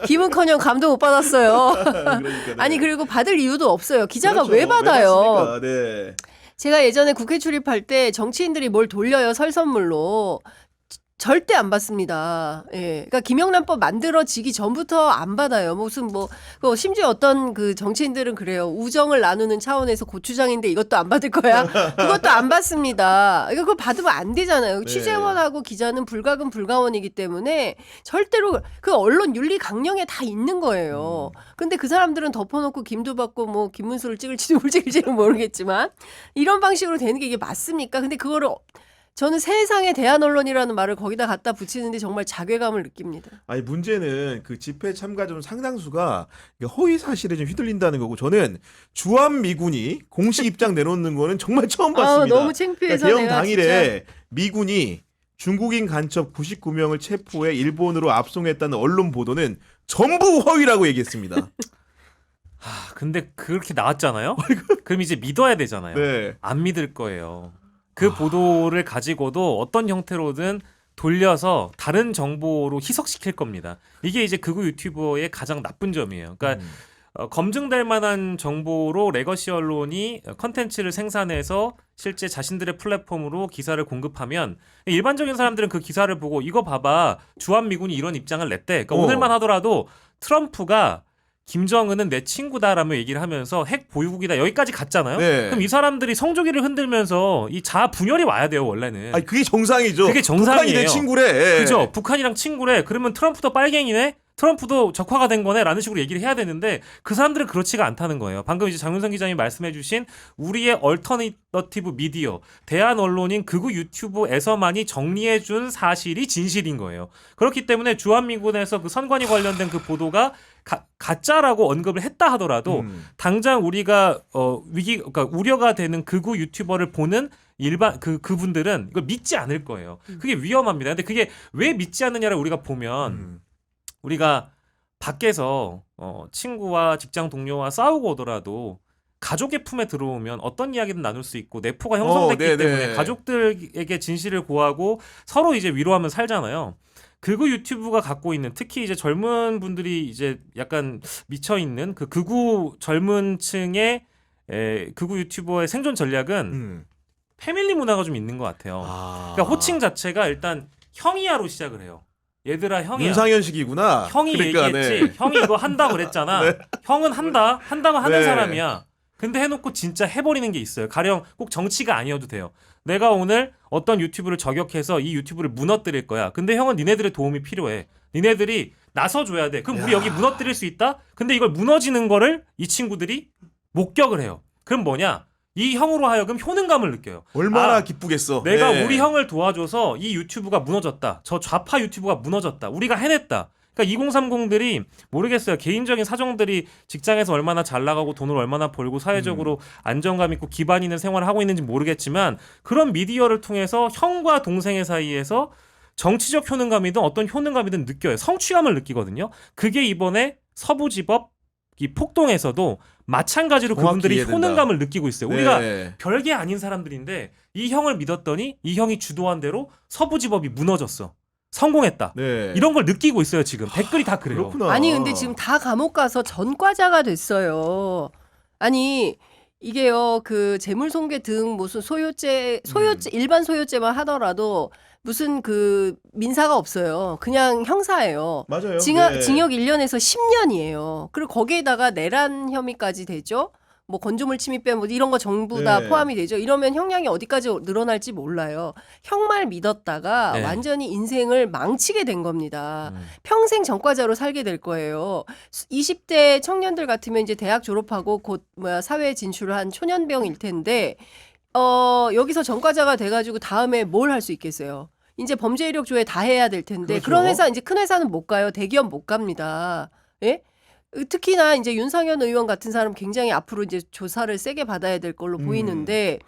김은커녕 감도 못 받았어요. 그러니까, 네. 아니 그리고 받을 이유도 없어요. 기자가 그렇죠. 왜 받아요? 받습니까? 네. 제가 예전에 국회 출입할 때 정치인들이 뭘 돌려요 설 선물로. 절대 안 받습니다. 예. 그러니까 김영란법 만들어지기 전부터 안 받아요. 무슨 심지어 어떤 그 정치인들은 그래요. 우정을 나누는 차원에서 고추장인데 이것도 안 받을 거야? 그것도 안 받습니다. 그러니까 그거 받으면 안 되잖아요. 네. 취재원하고 기자는 불가금 불가원이기 때문에 절대로 그 언론 윤리 강령에 다 있는 거예요. 근데 그 사람들은 덮어놓고 김도 받고 뭐 김문수를 찍을지도 찍을지는 모르겠지만 이런 방식으로 되는 게 이게 맞습니까? 근데 그거를 저는 세상에 대한 언론이라는 말을 거기다 갖다 붙이는데 정말 자괴감을 느낍니다. 아니 문제는 그 집회 참가자 중 상당수가 허위 사실에 좀 휘둘린다는 거고, 저는 주한미군이 공식 입장 내놓는 거는 정말 처음 봤습니다. 너무 창피해서 대형 내가 당일에 미군이 중국인 간첩 99명을 체포해 일본으로 압송했다는 언론 보도는 전부 허위라고 얘기했습니다. 근데 그렇게 나왔잖아요. 그럼 이제 믿어야 되잖아요. 네. 안 믿을 거예요. 그 보도를 가지고도 어떤 형태로든 돌려서 다른 정보로 희석시킬 겁니다. 이게 이제 극우 유튜버의 가장 나쁜 점이에요. 그러니까 검증될 만한 정보로 레거시 언론이 컨텐츠를 생산해서 실제 자신들의 플랫폼으로 기사를 공급하면 일반적인 사람들은 그 기사를 보고 이거 봐봐, 주한미군이 이런 입장을 냈대. 그러니까 오늘만 하더라도 트럼프가 김정은은 내 친구다라며 얘기를 하면서 핵 보유국이다 여기까지 갔잖아요. 네. 그럼 이 사람들이 성조기를 흔들면서 이 자아 분열이 와야 돼요 원래는. 아니 그게 정상이죠. 그게 정상이에요. 북한이 내 친구래. 그죠? 북한이랑 친구래. 그러면 트럼프도 빨갱이네. 트럼프도 적화가 된 거네 라는 식으로 얘기를 해야 되는데 그 사람들은 그렇지가 않다는 거예요. 방금 이제 장윤선 기자님이 말씀해 주신 우리의 얼터너티브 미디어, 대한 언론인 극우 유튜브에서만이 정리해 준 사실이 진실인 거예요. 그렇기 때문에 주한미군에서 그 선관위 관련된 그 보도가 가짜라고 언급을 했다 하더라도 당장 우리가 그러니까 우려가 되는 극우 유튜버를 보는 일반 그분들은 이걸 믿지 않을 거예요. 그게 위험합니다. 근데 그게 왜 믿지 않느냐를 우리가 보면 우리가 밖에서 친구와 직장 동료와 싸우고 오더라도 가족의 품에 들어오면 어떤 이야기든 나눌 수 있고 내포가 형성됐기 때문에 가족들에게 진실을 고하고 서로 이제 위로하면 살잖아요. 극우 유튜브가 갖고 있는, 특히 이제 젊은 분들이 이제 약간 미쳐 있는 그 극우 젊은 층의 극우 유튜버의 생존 전략은 패밀리 문화가 좀 있는 것 같아요. 그러니까 호칭 자체가 일단 형이야로 시작을 해요. 얘들아 형이야. 윤상현식이구나. 형이 그러니까, 얘기했지. 네. 형이 이거 한다 그랬잖아. 형은 한다고 하는 네. 사람이야. 근데 해놓고 진짜 해버리는 게 있어요. 가령 꼭 정치가 아니어도 돼요. 내가 오늘 어떤 유튜브를 저격해서 이 유튜브를 무너뜨릴 거야. 근데 형은 니네들의 도움이 필요해. 니네들이 나서줘야 돼. 그럼 우리 야. 여기 무너뜨릴 수 있다? 근데 이걸 무너지는 거를 이 친구들이 목격을 해요. 그럼 뭐냐? 이 형으로 하여금 효능감을 느껴요. 얼마나 기쁘겠어. 내가 네. 우리 형을 도와줘서 이 유튜브가 무너졌다. 저 좌파 유튜브가 무너졌다. 우리가 해냈다. 그러니까 2030들이 모르겠어요. 개인적인 사정들이 직장에서 얼마나 잘 나가고 돈을 얼마나 벌고 사회적으로 안정감 있고 기반 있는 생활을 하고 있는지 모르겠지만 그런 미디어를 통해서 형과 동생의 사이에서 정치적 효능감이든 어떤 효능감이든 느껴요. 성취감을 느끼거든요. 그게 이번에 서부지법 이 폭동에서도 마찬가지로 정확히 그분들이 이해된다. 효능감을 느끼고 있어요. 네. 우리가 별게 아닌 사람들인데 이 형을 믿었더니 이 형이 주도한 대로 서부지법이 무너졌어. 성공했다. 네. 이런 걸 느끼고 있어요. 지금 댓글이 다 그래요. 그렇구나. 아니 근데 지금 다 감옥 가서 전과자가 됐어요. 아니 이게요 그 재물손괴 등 무슨 소요죄 일반 소요죄만 하더라도 무슨 그 민사가 없어요. 그냥 형사예요. 맞아요. 징역 네. 1년에서 10년이에요. 그리고 거기에다가 내란 혐의까지 되죠. 뭐 건조물 침입배 뭐 이런 거 전부 다 네. 포함이 되죠. 이러면 형량이 어디까지 늘어날지 몰라요. 형말 믿었다가 네. 완전히 인생을 망치게 된 겁니다. 평생 전과자로 살게 될 거예요. 20대 청년들 같으면 이제 대학 졸업하고 곧 사회에 진출한 초년병일 텐데 여기서 전과자가 돼가지고 다음에 뭘 할 수 있겠어요? 이제 범죄 이력 조회 다 해야 될 텐데 그렇죠. 그런 회사 이제 큰 회사는 못 가요. 대기업 못 갑니다. 예? 특히나 이제 윤상현 의원 같은 사람 굉장히 앞으로 이제 조사를 세게 받아야 될 걸로 보이는데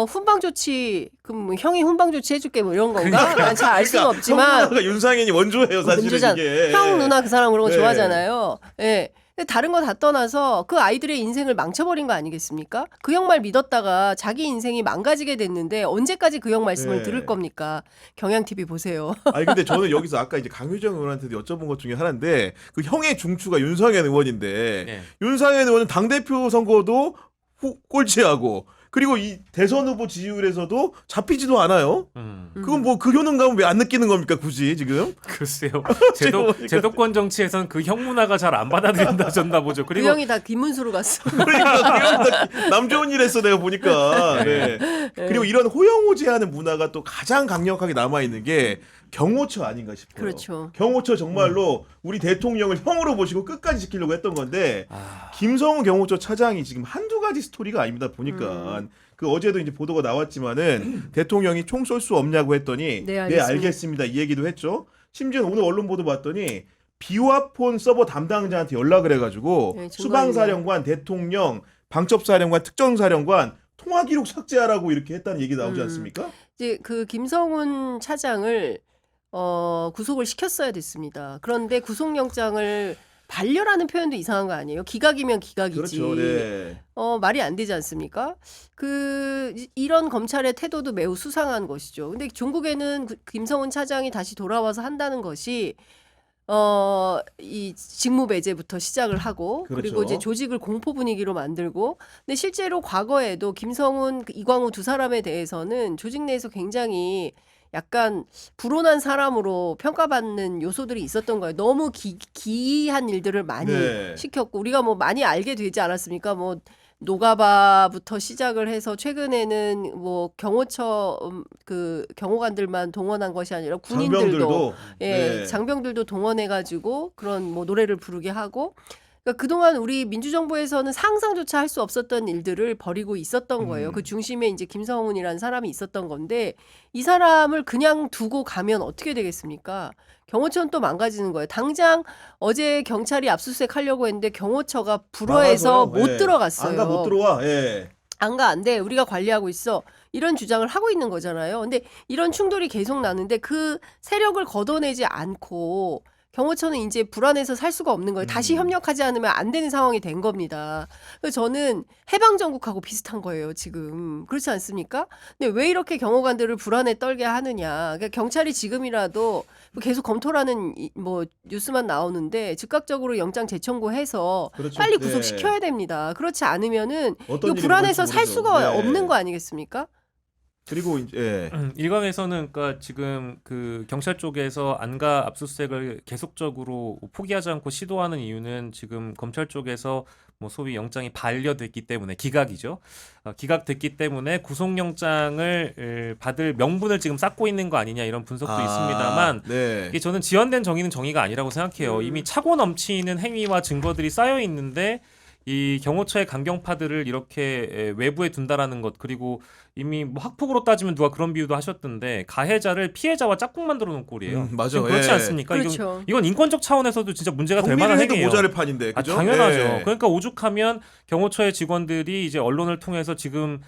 훈방 조치 그럼 뭐 형이 훈방 조치 해줄게 뭐 이런 건가? 난 잘 알 수는 없지만 형 누나가 윤상현이 원조예요, 사실은 원조잖아. 이게. 형 누나 그 사람 그런 거 네. 좋아하잖아요. 예. 근데 다른 거 다 떠나서 그 아이들의 인생을 망쳐버린 거 아니겠습니까? 그 형 말 믿었다가 자기 인생이 망가지게 됐는데 언제까지 그 형 말씀을 네. 들을 겁니까? 경향 TV 보세요. 아니 근데 저는 여기서 아까 이제 강효정 의원한테도 여쭤본 것 중에 하나인데 그 형의 중추가 윤상현 의원인데 네. 윤상현 의원은 당대표 선거도 꼴찌하고 그리고 이 대선 후보 지지율에서도 잡히지도 않아요. 그건 뭐 그 효능감은 왜 안 느끼는 겁니까 굳이 지금? 글쎄요. 보니까. 제도권 정치에선 그 형 문화가 잘 안 받아들인다셨나 보죠. 그 그리고 형이 다 김문수로 갔어. 그러니까 남 좋은 일 했어 내가 보니까. 네. 그리고 이런 호영호제하는 문화가 또 가장 강력하게 남아 있는 게 경호처 아닌가 싶어요. 그렇죠. 경호처 정말로 우리 대통령을 형으로 보시고 끝까지 지키려고 했던 건데 김성훈 경호처 차장이 지금 한두 가지 스토리가 아닙니다. 보니까 그 어제도 이제 보도가 나왔지만은 대통령이 총 쏠 수 없냐고 했더니 네, 네 알겠습니다. 알겠습니다 이 얘기도 했죠. 심지어 오늘 언론 보도 봤더니 비화폰 서버 담당자한테 연락을 해가지고 네, 수방사령관, 대통령, 방첩사령관, 특정사령관 통화 기록 삭제하라고 이렇게 했다는 얘기 나오지 않습니까? 이제 그 김성훈 차장을 구속을 시켰어야 됐습니다. 그런데 구속영장을 반려라는 표현도 이상한 거 아니에요? 기각이면 기각이지. 그렇죠. 네. 말이 안 되지 않습니까? 이런 검찰의 태도도 매우 수상한 것이죠. 근데 종국에는 김성훈 차장이 다시 돌아와서 한다는 것이 이 직무 배제부터 시작을 하고 그렇죠. 그리고 이제 조직을 공포 분위기로 만들고 근데 실제로 과거에도 김성훈, 이광우 두 사람에 대해서는 조직 내에서 굉장히 약간 불온한 사람으로 평가받는 요소들이 있었던 거예요. 너무 기이한 일들을 많이 네. 시켰고 우리가 뭐 많이 알게 되지 않았습니까? 뭐 노가바부터 시작을 해서 최근에는 뭐 경호처 그 경호관들만 동원한 것이 아니라 군인들도 장병들도 예, 장병들도 동원해가지고 그런 뭐 노래를 부르게 하고 그러니까 그동안 우리 민주정부에서는 상상조차 할 수 없었던 일들을 벌이고 있었던 거예요. 그 중심에 이제 김성훈이라는 사람이 있었던 건데 이 사람을 그냥 두고 가면 어떻게 되겠습니까? 경호처는 또 망가지는 거예요. 당장 어제 경찰이 압수수색 하려고 했는데 경호처가 불허해서 막아서요. 못 예. 들어갔어요. 안 가 못 들어와. 예. 안 가, 안 돼. 우리가 관리하고 있어. 이런 주장을 하고 있는 거잖아요. 근데 이런 충돌이 계속 나는데 그 세력을 걷어내지 않고 경호처는 이제 불안해서 살 수가 없는 거예요. 다시 협력하지 않으면 안 되는 상황이 된 겁니다. 그래서 저는 해방정국하고 비슷한 거예요, 지금. 그렇지 않습니까? 근데 왜 이렇게 경호관들을 불안에 떨게 하느냐. 그러니까 경찰이 지금이라도 계속 검토라는 뭐 뉴스만 나오는데 즉각적으로 영장 재청구해서 그렇죠. 빨리 네. 구속시켜야 됩니다. 그렇지 않으면은 어떤 이거 일이 불안해서 벌어질지 살 모르죠. 수가 네. 없는 거 아니겠습니까? 그리고 이제 일각에서는 그러니까 지금 그 경찰 쪽에서 안가 압수수색을 계속적으로 포기하지 않고 시도하는 이유는 지금 검찰 쪽에서 뭐 소위 영장이 반려됐기 때문에 기각이죠. 기각됐기 때문에 구속영장을 받을 명분을 지금 쌓고 있는 거 아니냐 이런 분석도 있습니다만 네. 이게 저는 지연된 정의는 정의가 아니라고 생각해요. 이미 차고 넘치는 행위와 증거들이 쌓여 있는데 이 경호처의 강경파들을 이렇게 외부에 둔다라는 것 그리고 이미 뭐 학폭으로 따지면 누가 그런 비유도 하셨던데 가해자를 피해자와 짝꿍 만들어 놓은 꼴이에요. 맞아. 지금 그렇지 예. 않습니까? 그렇죠. 이건 인권적 차원에서도 진짜 문제가 될 경비를 만한 해도 행위예요. 모자를 판인데 그죠? 당연하죠. 예. 그러니까 오죽하면 경호처의 직원들이 이제 언론을 통해서 지금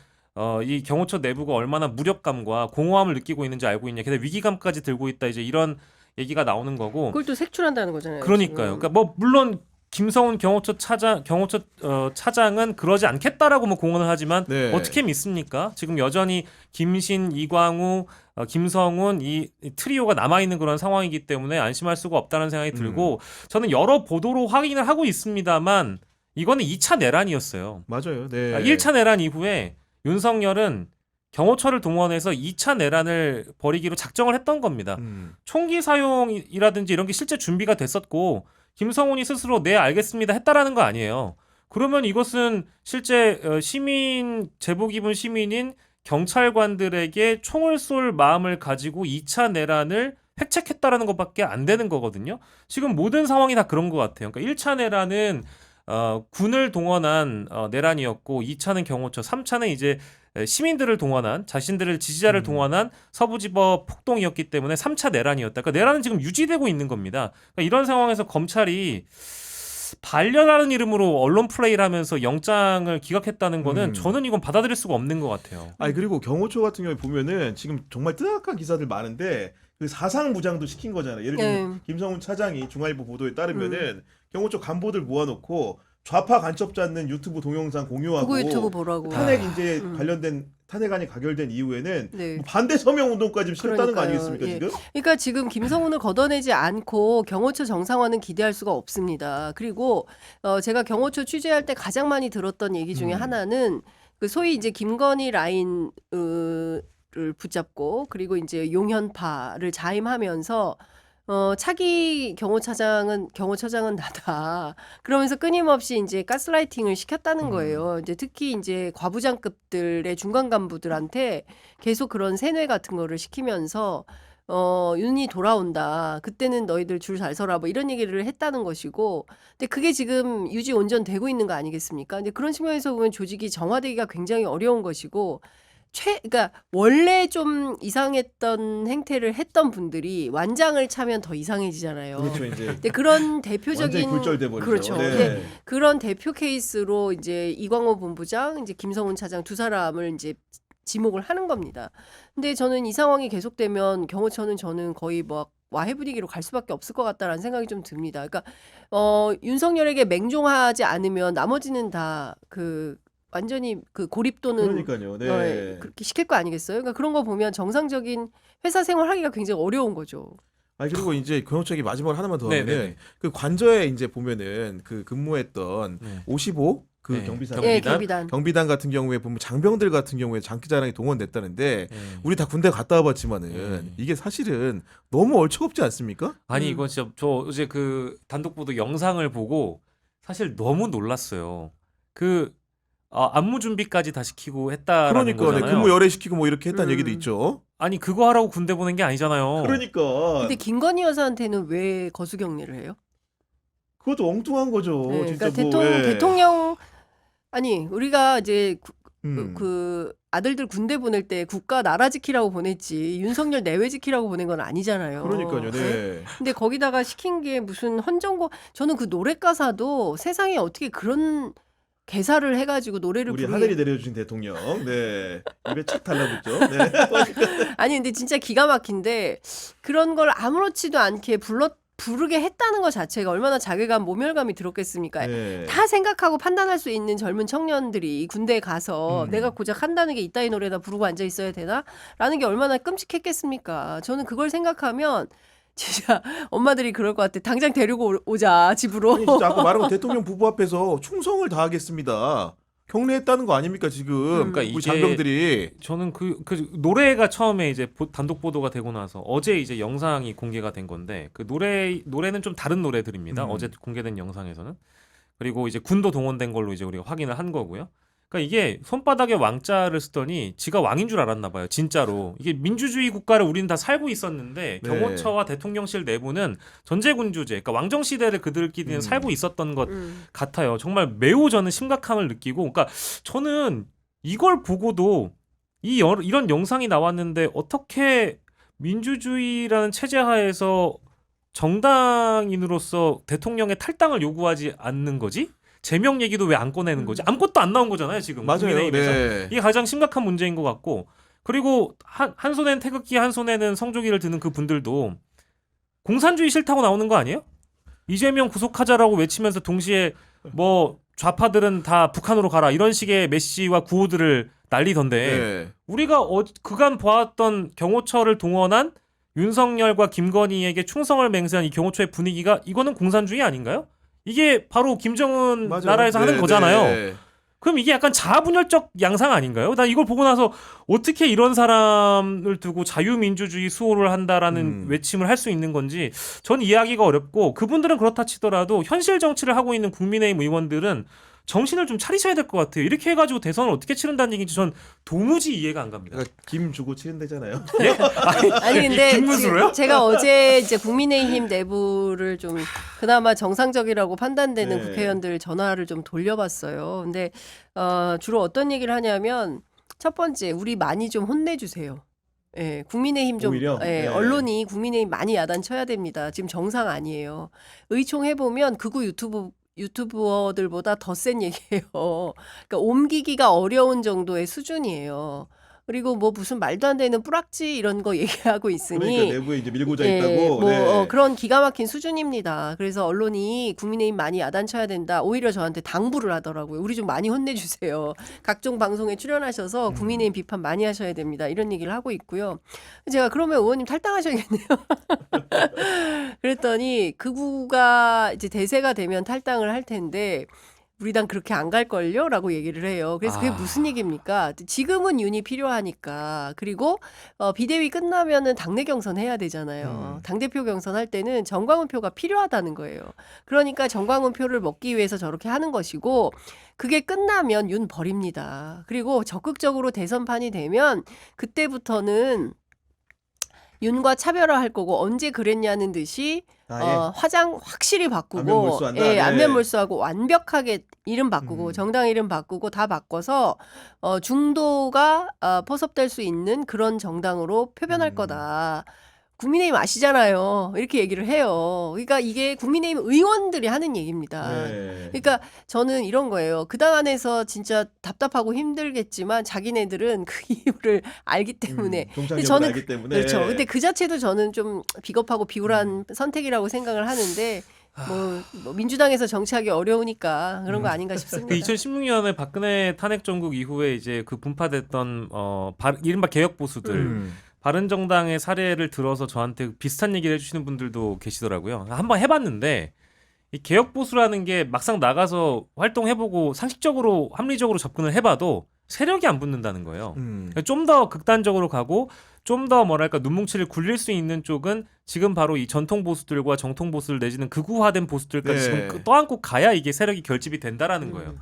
이 경호처 내부가 얼마나 무력감과 공허함을 느끼고 있는지 알고 있냐. 게다가 위기감까지 들고 있다. 이제 이런 얘기가 나오는 거고. 그걸 또 색출한다는 거잖아요. 그러니까요. 지금. 그러니까 뭐 물론 김성훈 경호처 차장은 그러지 않겠다라고 뭐 공언을 하지만 네. 어떻게 믿습니까? 지금 여전히 김신, 이광우, 김성훈 이 트리오가 남아 있는 그런 상황이기 때문에 안심할 수가 없다는 생각이 들고 저는 여러 보도로 확인을 하고 있습니다만 이거는 2차 내란이었어요. 맞아요. 네. 1차 내란 이후에 윤석열은 경호처를 동원해서 2차 내란을 벌이기로 작정을 했던 겁니다. 총기 사용이라든지 이런 게 실제 준비가 됐었고 김성훈이 스스로 네 알겠습니다 했다라는 거 아니에요. 그러면 이것은 실제 시민 제복 입은 시민인 경찰관들에게 총을 쏠 마음을 가지고 2차 내란을 획책했다라는 것밖에 안 되는 거거든요. 지금 모든 상황이 다 그런 것 같아요. 그러니까 1차 내란은 군을 동원한 내란이었고 2차는 경호처, 3차는 이제 시민들을 동원한 자신들을 지지자를 동원한 서부지법 폭동이었기 때문에 3차 내란이었다. 그러니까 내란은 지금 유지되고 있는 겁니다. 그러니까 이런 상황에서 검찰이 반려라는 이름으로 언론 플레이를 하면서 영장을 기각했다는 거는 저는 이건 받아들일 수가 없는 것 같아요. 아니 그리고 경호처 같은 경우에 보면은 지금 정말 뜨악한 기사들 많은데 그 사상 무장도 시킨 거잖아요. 예를 들면 김성훈 차장이 중앙일보 보도에 따르면은 경호처 간부들 모아놓고 좌파 간첩 잡는 유튜브 동영상 공유하고 그거 유튜브 보라고. 탄핵 이제 관련된 탄핵안이 가결된 이후에는 네. 뭐 반대 서명 운동까지 시켰다는 거 그러니까요. 아니겠습니까 예. 지금? 그러니까 지금 김성훈을 걷어내지 않고 경호처 정상화는 기대할 수가 없습니다. 그리고 제가 경호처 취재할 때 가장 많이 들었던 얘기 중에 하나는 그 소위 이제 김건희 라인을 붙잡고 그리고 이제 용현파를 자임하면서 차기 경호처장은 나다. 그러면서 끊임없이 이제 가스라이팅을 시켰다는 거예요. 이제 특히 이제 과부장급들의 중간 간부들한테 계속 그런 세뇌 같은 거를 시키면서 윤이 돌아온다. 그때는 너희들 줄 잘 서라. 뭐 이런 얘기를 했다는 것이고. 근데 그게 지금 유지 온전되고 있는 거 아니겠습니까? 근데 그런 측면에서 보면 조직이 정화되기가 굉장히 어려운 것이고 그러니까 원래 좀 이상했던 행태를 했던 분들이 완장을 차면 더 이상해지잖아요. 그렇죠 이제 근데 그런 대표적인 완전히 굴절돼 버리죠. 그렇죠. 네. 근데 그런 대표 케이스로 이제 이광호 본부장, 이제 김성훈 차장 두 사람을 이제 지목을 하는 겁니다. 근데 저는 이 상황이 계속되면 경호처는 저는 거의 뭐 와해 분위기로 갈 수밖에 없을 것 같다라는 생각이 좀 듭니다. 그러니까 윤석열에게 맹종하지 않으면 나머지는 다 그 완전히 그 고립도는 그러니까요. 네. 그렇게 시킬 거 아니겠어요? 그러니까 그런 거 보면 정상적인 회사 생활하기가 굉장히 어려운 거죠. 아니 그리고 이제 경호처 얘기 마지막으로 하나만 더 네네네. 하면은 그 관저에 이제 보면은 그 근무했던 네. 55 그 네. 경비사 예, 경비단? 경비단. 같은 경우에 보면 장병들 같은 경우에 장기자랑이 동원됐다는데 네. 우리 다 군대 갔다 와봤지만은 이게 사실은 너무 얼척없지 않습니까? 아니 이건 진짜 저 어제 그 단독 보도 영상을 보고 사실 너무 놀랐어요. 그 안무 준비까지 다 시키고 했다라는 그러니까 네, 거잖아요. 근무 열애시키고 뭐 이렇게 했다는 얘기도 있죠. 아니 그거 하라고 군대 보낸 게 아니잖아요. 그러니까 근데 김건희 여사한테는 왜 거수격리를 해요? 그것도 엉뚱한 거죠. 네, 진짜 그러니까 뭐, 예. 대통령 아니 우리가 이제 음. 그 아들들 군대 보낼 때 국가 나라 지키라고 보냈지 윤석열 내외 지키라고 보낸 건 아니잖아요. 그러니까요. 네. 근데 거기다가 시킨 게 무슨 헌정곡 저는 그 노래 가사도 세상에 어떻게 그런 개사를 해가지고 노래를 우리 부르게 하늘이 내려주신 대통령. 네. 입에 착 달라붙죠. 네. 아니 근데 진짜 기가 막힌데 그런 걸 아무렇지도 않게 부르게 했다는 것 자체가 얼마나 자괴감 모멸감이 들었겠습니까? 네. 다 생각하고 판단할 수 있는 젊은 청년들이 군대에 가서 내가 고작 한다는 게 이따위 노래다 부르고 앉아 있어야 되나? 라는 게 얼마나 끔찍했겠습니까? 저는 그걸 생각하면 진짜 엄마들이 그럴 것 같아. 당장 데리고 오자 집으로. 아니 진짜 아까 말한 거 대통령 부부 앞에서 충성을 다하겠습니다. 경례했다는 거 아닙니까 지금? 그러니까 우리 이게 장병들이. 저는 그 노래가 처음에 이제 단독 보도가 되고 나서 어제 이제 영상이 공개가 된 건데 그 노래는 좀 다른 노래들입니다. 어제 공개된 영상에서는. 그리고 이제 군도 동원된 걸로 이제 우리가 확인을 한 거고요. 그러니까 이게 손바닥에 왕자를 쓰더니 지가 왕인 줄 알았나 봐요. 진짜로. 이게 민주주의 국가를 우리는 다 살고 있었는데 네. 경호처와 대통령실 내부는 전제군주제, 그러니까 왕정 시대를 그들끼리는 살고 있었던 것 같아요. 정말 매우 저는 심각함을 느끼고, 그러니까 저는 이걸 보고도 이런 영상이 나왔는데 어떻게 민주주의라는 체제 하에서 정당인으로서 대통령의 탈당을 요구하지 않는 거지? 제명 얘기도 왜 안 꺼내는 거지? 아무것도 안 나온 거잖아요 지금. 맞아요. 국민의힘에서. 네. 이게 가장 심각한 문제인 것 같고, 그리고 한 손에는 태극기 한 손에는 성조기를 드는 그 분들도 공산주의 싫다고 나오는 거 아니에요? 이재명 구속하자라고 외치면서 동시에 뭐 좌파들은 다 북한으로 가라 이런 식의 메시지와 구호들을 날리던데 네. 우리가 그간 보았던 경호처를 동원한 윤석열과 김건희에게 충성을 맹세한 이 경호처의 분위기가 이거는 공산주의 아닌가요? 이게 바로 김정은 맞아요. 나라에서 하는 네, 거잖아요. 네. 그럼 이게 약간 자아분열적 양상 아닌가요? 나 이걸 보고 나서 어떻게 이런 사람을 두고 자유민주주의 수호를 한다라는 외침을 할 수 있는 건지 전 이해하기가 어렵고, 그분들은 그렇다 치더라도 현실 정치를 하고 있는 국민의힘 의원들은 정신을 좀 차리셔야 될 것 같아요. 이렇게 해가지고 대선을 어떻게 치른다는 얘기인지 전 도무지 이해가 안 갑니다. 그러니까 김 주고 치는데잖아요. 예? 아니 근데 김문수로요? 제가 어제 이제 국민의힘 내부를 좀 그나마 정상적이라고 판단되는 네. 국회의원들 전화를 좀 돌려봤어요. 근데 주로 어떤 얘기를 하냐면 첫 번째 우리 많이 좀 혼내주세요. 예, 국민의힘 좀 오히려? 예, 네. 언론이 국민의힘 많이 야단쳐야 됩니다. 지금 정상 아니에요. 의총 해보면 극우 유튜버들보다 더 센 얘기예요. 그러니까 옮기기가 어려운 정도의 수준이에요. 그리고 뭐 무슨 말도 안 되는 뿌락지 이런 거 얘기하고 있으니 그러니까 내부에 이제 밀고자 예, 있다고. 뭐 네. 그런 기가 막힌 수준입니다. 그래서 언론이 국민의힘 많이 야단쳐야 된다. 오히려 저한테 당부를 하더라고요. 우리 좀 많이 혼내주세요. 각종 방송에 출연하셔서 국민의힘 비판 많이 하셔야 됩니다. 이런 얘기를 하고 있고요. 제가 그러면 의원님 탈당하셔야겠네요. 그랬더니 극우가 이제 대세가 되면 탈당을 할 텐데 우리 당 그렇게 안 갈걸요? 라고 얘기를 해요. 그래서 그게 무슨 얘기입니까? 지금은 윤이 필요하니까. 그리고 비대위 끝나면은 당내 경선 해야 되잖아요. 당대표 경선 할 때는 정광훈 표가 필요하다는 거예요. 그러니까 정광훈 표를 먹기 위해서 저렇게 하는 것이고, 그게 끝나면 윤 버립니다. 그리고 적극적으로 대선판이 되면 그때부터는 윤과 차별화할 거고, 언제 그랬냐는 듯이 화장 확실히 바꾸고, 안면몰수한다. 예, 네. 안면몰수하고 완벽하게 이름 바꾸고 정당 이름 바꾸고 다 바꿔서 중도가 포섭될 수 있는 그런 정당으로 표변할 거다. 국민의힘 아시잖아요. 이렇게 얘기를 해요. 그러니까 이게 국민의힘 의원들이 하는 얘기입니다. 네. 그러니까 저는 이런 거예요. 그 당 안에서 진짜 답답하고 힘들겠지만 자기네들은 그 이유를 알기 때문에. 근데 동창력을 저는 알기 때문에. 그렇죠. 근데 그 자체도 저는 좀 비겁하고 비굴한 선택이라고 생각을 하는데 뭐 민주당에서 정치하기 어려우니까 그런 거 아닌가 싶습니다. 그 2016년에 박근혜 탄핵 정국 이후에 이제 그 분파됐던 이른바 개혁 보수들 바른정당의 사례를 들어서 저한테 비슷한 얘기를 해주시는 분들도 계시더라고요. 한번 해봤는데 이 개혁 보수라는 게 막상 나가서 활동해보고 상식적으로 합리적으로 접근을 해봐도 세력이 안 붙는다는 거예요. 좀 더 극단적으로 가고 좀 더 뭐랄까 눈뭉치를 굴릴 수 있는 쪽은 지금 바로 이 전통 보수들과 정통 보수들 내지는 극우화된 보수들까지 네. 지금 떠안고 가야 이게 세력이 결집이 된다라는 거예요.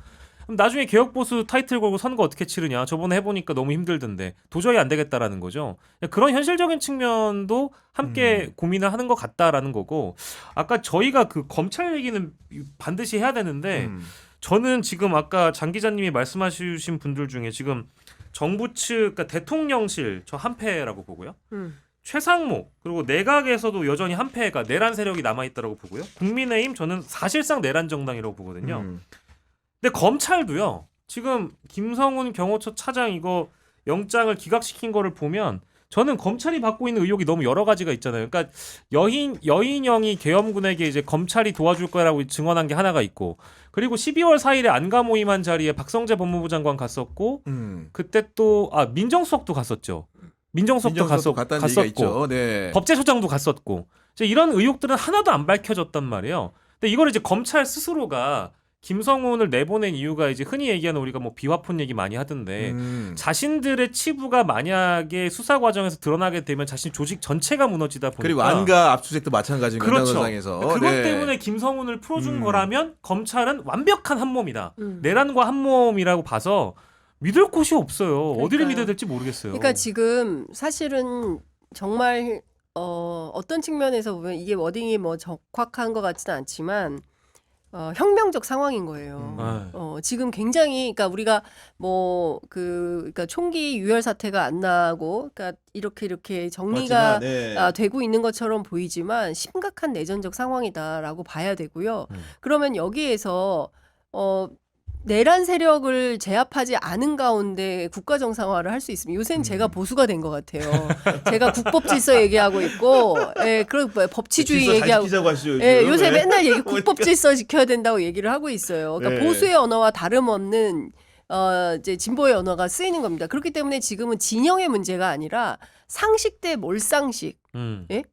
그럼 나중에 개혁 보수 타이틀 걸고 선거 어떻게 치르냐? 저번에 해보니까 너무 힘들던데 도저히 안 되겠다라는 거죠. 그런 현실적인 측면도 함께 고민을 하는 것 같다라는 거고, 아까 저희가 그 검찰 얘기는 반드시 해야 되는데 저는 지금 아까 장 기자님이 말씀하신 분들 중에 지금 정부 측, 그러니까 대통령실 저 한패라고 보고요. 최상목 그리고 내각에서도 여전히 한패가 내란 세력이 남아있다라고 보고요. 국민의힘 저는 사실상 내란 정당이라고 보거든요. 근데 검찰도요. 지금 김성훈 경호처 차장 이거 영장을 기각시킨 거를 보면 저는 검찰이 받고 있는 의혹이 너무 여러 가지가 있잖아요. 그러니까 여인영이 계엄군에게 이제 검찰이 도와줄 거라고 증언한 게 하나가 있고, 그리고 12월 4일에 안가 모임한 자리에 박성재 법무부 장관 갔었고, 그때 또 민정수석도 갔었죠. 민정수석도 갔다는 얘기가 갔었고, 있죠. 네. 법제소장도 갔었고, 이제 이런 의혹들은 하나도 안 밝혀졌단 말이에요. 근데 이걸 이제 검찰 스스로가 김성훈을 내보낸 이유가 이제 흔히 얘기하는 우리가 뭐 비화폰 얘기 많이 하던데 자신들의 치부가 만약에 수사 과정에서 드러나게 되면 자신 조직 전체가 무너지다 보니까 그리고 안가 압수수색도 마찬가지인 그렇죠. 상에서 그것 때문에 김성훈을 풀어준 거라면 검찰은 완벽한 한 몸이다. 음. 내란과 한 몸이라고 봐서 믿을 곳이 없어요. 어디를 그러니까요. 믿어야 될지 모르겠어요. 그러니까 지금 사실은 정말 어떤 측면에서 보면 이게 워딩이 뭐 적확한 것 같지는 않지만 혁명적 상황인 거예요. 지금 굉장히 그러니까 우리가 뭐 그러니까 총기 유혈 사태가 안 나고 그러니까 이렇게 정리가 맞지만, 되고 있는 것처럼 보이지만 심각한 내전적 상황이다라고 봐야 되고요. 그러면 여기에서 내란 세력을 제압하지 않은 가운데 국가 정상화를 할 수 있으면 요새는 제가 보수가 된 것 같아요. 제가 국법 질서 얘기하고 있고, 그리고 법치주의 얘기하고. 요새 맨날 국법 질서 지켜야 된다고 얘기를 하고 있어요. 그러니까 보수의 언어와 다름없는 이제 진보의 언어가 쓰이는 겁니다. 그렇기 때문에 지금은 진영의 문제가 아니라 상식 대 몰상식,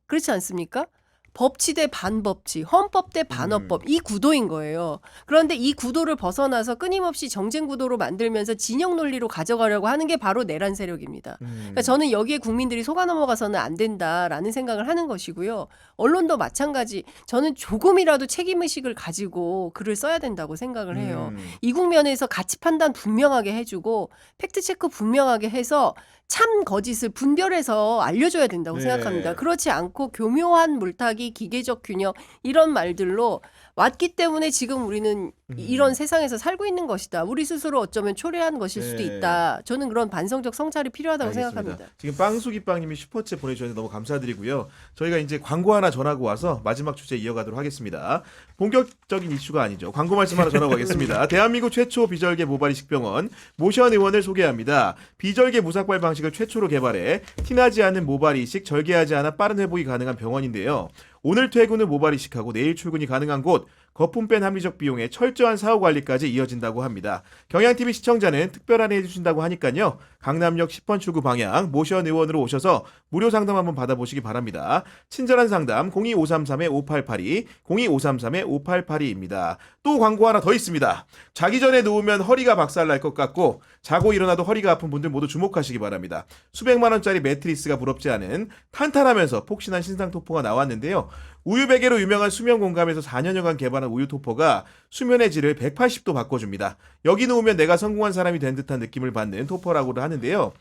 그렇지 않습니까? 법치 대 반법치, 헌법 대 반헌법 이 구도인 거예요. 그런데 이 구도를 벗어나서 끊임없이 정쟁 구도로 만들면서 진영 논리로 가져가려고 하는 게 바로 내란 세력입니다. 그러니까 저는 여기에 국민들이 속아 넘어가서는 안 된다라는 생각을 하는 것이고요. 언론도 마찬가지. 저는 조금이라도 책임의식을 가지고 글을 써야 된다고 생각을 해요. 이 국면에서 가치 판단 분명하게 해주고 팩트체크 분명하게 해서 참 거짓을 분별해서 알려줘야 된다고 생각합니다. 그렇지 않고 교묘한 물타기, 기계적 균형 이런 말들로 왔기 때문에 지금 우리는 이런 세상에서 살고 있는 것이다. 우리 스스로 어쩌면 초래한 것일 수도 있다. 저는 그런 반성적 성찰이 필요하다고 생각합니다. 지금 빵수기빵님이 슈퍼챗 보내주셔서 너무 감사드리고요. 저희가 이제 광고 하나 전하고 와서 마지막 주제 이어가도록 하겠습니다. 본격적인 이슈가 아니죠. 광고 말씀 하나 전하고 가겠습니다. 대한민국 최초 비절개 모발 이식병원 모션 의원을 소개합니다. 비절개 무삭발 방식을 최초로 개발해 티나지 않는 모발 이식, 절개하지 않아 빠른 회복이 가능한 병원인데요. 오늘 퇴근 후 모발 이식하고 내일 출근이 가능한 곳, 거품 뺀 합리적 비용에 철저한 사후 관리까지 이어진다고 합니다. 경향TV 시청자는 특별 안내 해주신다고 하니까요. 강남역 10번 출구 방향 모션 의원으로 오셔서 무료 상담 한번 받아보시기 바랍니다. 친절한 상담 02533-5882, 02533-5882입니다. 또 광고 하나 더 있습니다. 자기 전에 누우면 허리가 박살날 것 같고 자고 일어나도 허리가 아픈 분들 모두 주목하시기 바랍니다. 수백만 원짜리 매트리스가 부럽지 않은 탄탄하면서 폭신한 신상 토퍼가 나왔는데요. 우유베개로 유명한 수면 공감에서 4년여간 개발한 우유 토퍼가 수면의 질을 180도 바꿔줍니다. 여기 누우면 내가 성공한 사람이 된 듯한 느낌을 받는 토퍼라고도 하는데요.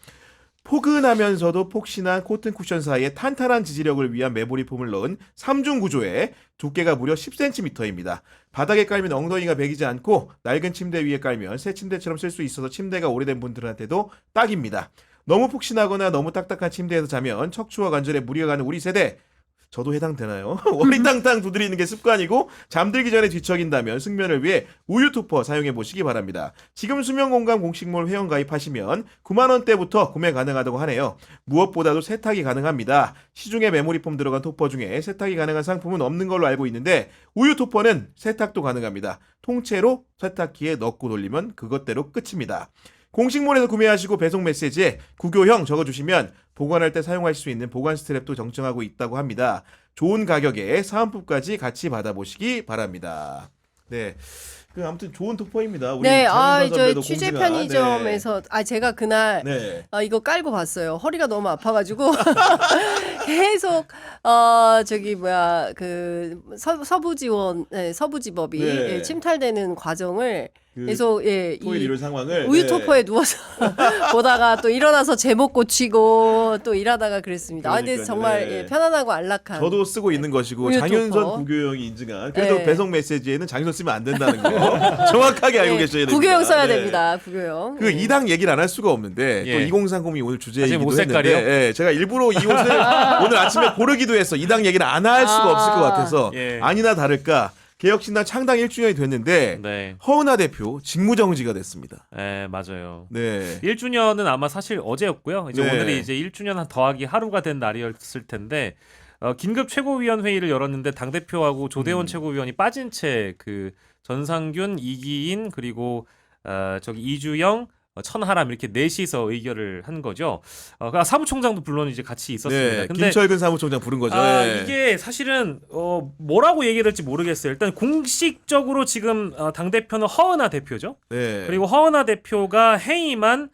포근하면서도 폭신한 코튼 쿠션 사이에 탄탄한 지지력을 위한 메모리폼을 넣은 3중 구조에 두께가 무려 10cm입니다. 바닥에 깔면 엉덩이가 베기지 않고 낡은 침대 위에 깔면 새 침대처럼 쓸 수 있어서 침대가 오래된 분들한테도 딱입니다. 너무 푹신하거나 너무 딱딱한 침대에서 자면 척추와 관절에 무리가 가는 우리 세대, 저도 해당되나요? 워리땅땅 두드리는 게 습관이고 잠들기 전에 뒤척인다면 숙면을 위해 우유 토퍼 사용해 보시기 바랍니다. 지금 수면공감 공식몰 회원 가입하시면 9만 원대부터 구매 가능하다고 하네요. 무엇보다도 세탁이 가능합니다. 시중에 메모리폼 들어간 토퍼 중에 세탁이 가능한 상품은 없는 걸로 알고 있는데 우유 토퍼는 세탁도 가능합니다. 통째로 세탁기에 넣고 돌리면 그것대로 끝입니다. 공식몰에서 구매하시고 배송 메시지에 구교형 적어주시면 보관할 때 사용하실 수 있는 보관 스트랩도 정정하고 있다고 합니다. 좋은 가격에 사은품까지 같이 받아보시기 바랍니다. 네, 아무튼 좋은 토퍼입니다. 우리 저 취재 편의점에서 제가 그날 이거 깔고 봤어요. 허리가 너무 아파가지고 계속 서부지원 서부지법이 침탈되는 과정을 계속 토일 이럴 상황을 우유 토퍼에 누워서 보다가 또 일어나서 제목 고치고 또 일하다가 그랬습니다. 근데 정말 편안하고 안락한. 저도 쓰고 있는 것이고 장윤선 구교형이 인증한. 그래도 배송 메시지에는 장윤선 쓰면 안 된다는 거 정확하게 알고 계셔야 됩니다. 구교형 써야 됩니다. 구교형. 그 이당 얘기를 안 할 수가 없는데 또 2030이 오늘 주제이기도 색깔이요? 했는데 제가 일부러 이 옷을 오늘 아침에 고르기도 했어. 이당 얘기를 안 할 수가 없을 것 같아서 아니나 다를까. 개혁신당 창당 1주년이 됐는데 허은하 대표 직무정지가 됐습니다. 네, 맞아요. 1주년은 아마 사실 어제였고요. 이제 오늘이 이제 1주년 더하기 하루가 된 날이었을 텐데 긴급 최고위원회의를 열었는데 당 대표하고 조대원 최고위원이 빠진 채 그 전상균, 이기인 그리고 이주영, 천하람 이렇게 넷이서 의결을 한 거죠. 그러니까 사무총장도 물론 이제 같이 있었습니다. 네, 근데 김철근 사무총장 부른 거죠. 예. 이게 사실은 뭐라고 얘기해야 될지 모르겠어요. 일단 공식적으로 지금 당 대표는 허은하 대표죠. 네. 그리고 허은하 대표가 해임한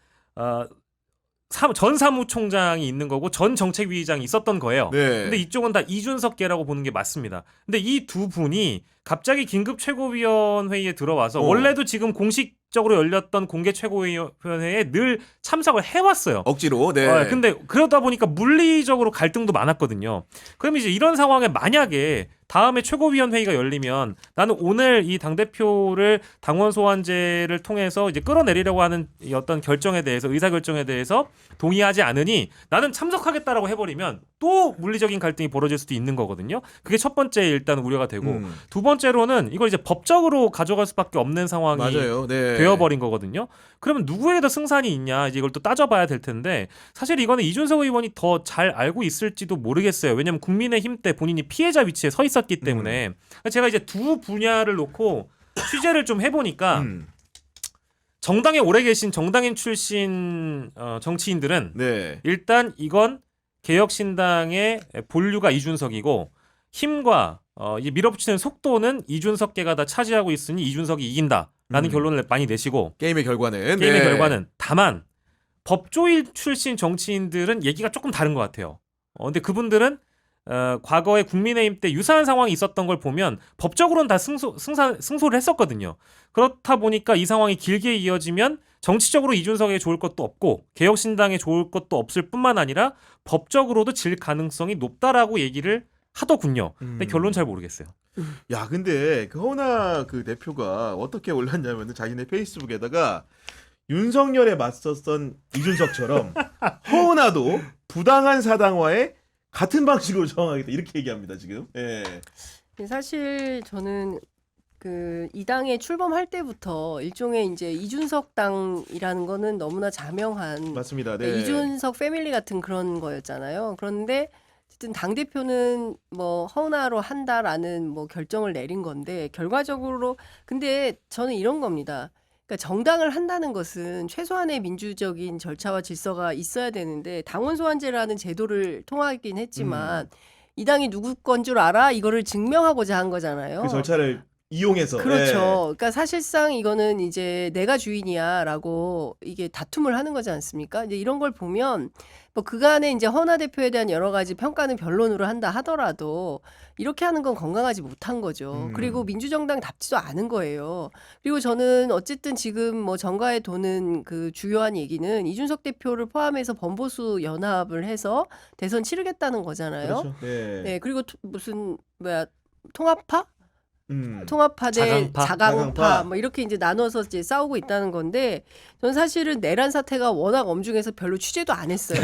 전 사무총장이 있는 거고 전 정책위의장이 있었던 거예요. 네. 근데 이쪽은 다 이준석계라고 보는 게 맞습니다. 근데 이 두 분이 갑자기 긴급 최고위원회의에 들어와서 원래도 지금 공식적으로 열렸던 공개 최고위원회에 늘 참석을 해왔어요. 억지로. 네. 근데 그러다 보니까 물리적으로 갈등도 많았거든요. 그럼 이제 이런 상황에 만약에 다음에 최고위원회의가 열리면 나는 오늘 이 당대표를 당원 소환제를 통해서 이제 끌어내리려고 하는 이 어떤 결정에 대해서 의사결정에 대해서 동의하지 않으니 나는 참석하겠다라고 해버리면 또 물리적인 갈등이 벌어질 수도 있는 거거든요. 그게 첫 번째 일단 우려가 되고 두 번째로는 이걸 이제 법적으로 가져갈 수밖에 없는 상황이 맞아요. 네. 되어버린 거거든요. 그러면 누구에게 더 승산이 있냐 이제 이걸 또 따져봐야 될 텐데 사실 이거는 이준석 의원이 더 잘 알고 있을지도 모르겠어요. 왜냐하면 국민의힘 때 본인이 피해자 위치에 서 있었기 때문에 제가 이제 두 분야를 놓고 취재를 좀 해보니까 정당에 오래 계신 정당인 출신 정치인들은 네. 일단 이건 개혁신당의 본류가 이준석이고 힘과 이 밀어붙이는 속도는 이준석계가 다 차지하고 있으니 이준석이 이긴다라는 결론을 많이 내시고 게임의 결과는 게임의 결과는 다만 법조인 출신 정치인들은 얘기가 조금 다른 것 같아요. 근데 그분들은 과거에 국민의힘 때 유사한 상황이 있었던 걸 보면 법적으로는 다 승소를 했었거든요. 그렇다 보니까 이 상황이 길게 이어지면 정치적으로 이준석에게 좋을 것도 없고 개혁신당에 좋을 것도 없을 뿐만 아니라 법적으로도 질 가능성이 높다라고 얘기를 하더군요. 근데 결론 잘 모르겠어요. 야, 근데 그 허은하 그 대표가 어떻게 올랐냐면은 자기네 페이스북에다가 윤석열에 맞섰던 이준석처럼 허은하도 부당한 사당화에 같은 방식으로 저항하겠다 이렇게 얘기합니다 지금. 예. 사실 저는 그 이 당에 출범할 때부터 일종의 이제 이준석 당이라는 거는 너무나 자명한 맞습니다. 네. 이준석 패밀리 같은 그런 거였잖아요. 그런데 어쨌든 당 대표는 뭐 허은하로 한다라는 뭐 결정을 내린 건데 결과적으로 근데 저는 이런 겁니다. 그러니까 정당을 한다는 것은 최소한의 민주적인 절차와 질서가 있어야 되는데 당원 소환제라는 제도를 통하긴 했지만 이 당이 누구 건 줄 알아? 이거를 증명하고자 한 거잖아요. 그 절차를 이용해서. 그렇죠. 예. 그러니까 사실상 이거는 이제 내가 주인이야라고 이게 다툼을 하는 거지 않습니까? 이제 이런 걸 보면 뭐 그간에 이제 허은하 대표에 대한 여러 가지 평가는 변론으로 한다 하더라도 이렇게 하는 건 건강하지 못한 거죠. 그리고 민주정당답지도 않은 거예요. 그리고 저는 어쨌든 지금 뭐 정가에 도는 그 주요한 얘기는 이준석 대표를 포함해서 범보수 연합을 해서 대선 치르겠다는 거잖아요. 그렇죠. 네. 네, 그리고 무슨 뭐야 통합파? 음. 통합파 대 자강파? 자강파 뭐 이렇게 이제 나눠서 이제 싸우고 있다는 건데 전 사실은 내란 사태가 워낙 엄중해서 별로 취재도 안 했어요.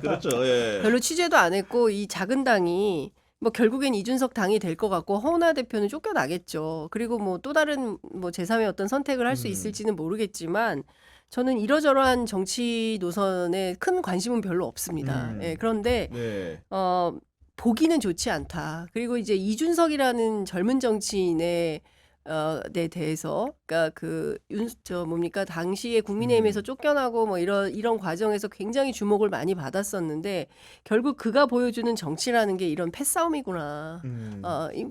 그렇죠. 예. 별로 취재도 안 했고 이 작은 당이 뭐 결국엔 이준석 당이 될 것 같고 허은하 대표는 쫓겨나겠죠. 그리고 뭐 또 다른 뭐 제3의 어떤 선택을 할 수 있을지는 모르겠지만 저는 이러저러한 정치 노선에 큰 관심은 별로 없습니다. 예, 그런데 네. 보기는 좋지 않다. 그리고 이제 이준석이라는 젊은 정치인의 에 대해서 그러니까 뭡니까 당시에 국민의힘에서 쫓겨나고 뭐 이런 과정에서 굉장히 주목을 많이 받았었는데 결국 그가 보여주는 정치라는 게 이런 패싸움이구나.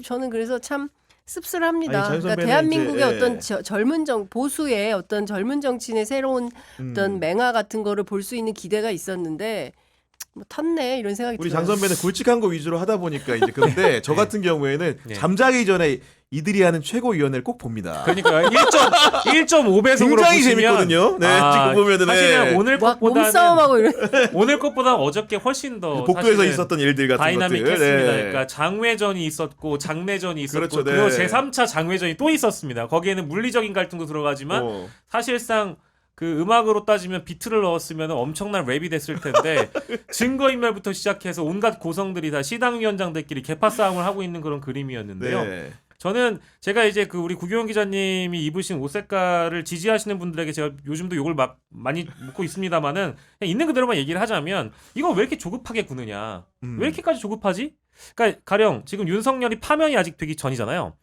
저는 그래서 참 씁쓸합니다. 아니, 장 그러니까 선배는 대한민국의 이제, 어떤 젊은 보수의 어떤 젊은 정치인의 새로운 어떤 맹화 같은 거를 볼 수 있는 기대가 있었는데 뭐 탔네 이런 생각이 우리 들어요. 장 선배는 굵직한 거 위주로 하다 보니까 이제 근데 저 같은 경우에는 네. 잠자기 전에 이들이 하는 최고위원회를 꼭 봅니다. 그러니까 1.5배속으로 굉장히 보시면 재밌거든요. 네, 지금 보면은 사실은 오늘 막 것보다는 몸싸움하고 이런 오늘 것보다 어저께 훨씬 더 복도에서 사실은 있었던 일들 같은 다이나믹했습니다. 것들. 네. 그러니까 장외전이 있었고 장내전이 있었고 그렇죠, 네. 그리고 제3차 장외전이 또 있었습니다. 거기에는 물리적인 갈등도 들어가지만 사실상 그 음악으로 따지면 비트를 넣었으면 엄청난 랩이 됐을 텐데 증거인멸부터 시작해서 온갖 고성들이 다 시당위원장들끼리 개파 싸움을 하고 있는 그런 그림이었는데요. 네. 저는 제가 이제 그 우리 구교원 기자님이 입으신 옷 색깔을 지지하시는 분들에게 제가 요즘도 욕을 많이 먹고 있습니다만은 그냥 있는 그대로만 얘기를 하자면 이거 왜 이렇게 조급하게 구느냐? 왜 이렇게까지 조급하지? 그러니까 가령 지금 윤석열이 파면이 아직 되기 전이잖아요.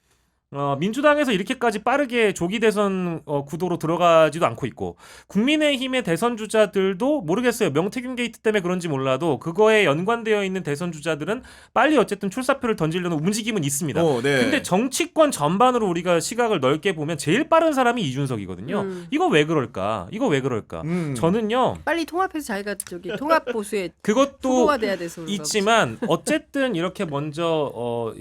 민주당에서 이렇게까지 빠르게 조기 대선 구도로 들어가지도 않고 있고 국민의힘의 대선 주자들도 모르겠어요. 명태균 게이트 때문에 그런지 몰라도 그거에 연관되어 있는 대선 주자들은 빨리 어쨌든 출사표를 던지려는 움직임은 있습니다. 네. 근데 정치권 전반으로 우리가 시각을 넓게 보면 제일 빠른 사람이 이준석이거든요. 이거 왜 그럴까? 저는요. 빨리 통합해서 자기가 통합 보수의 그것도 후보가 돼야 돼서 있지만 어쨌든 이렇게 먼저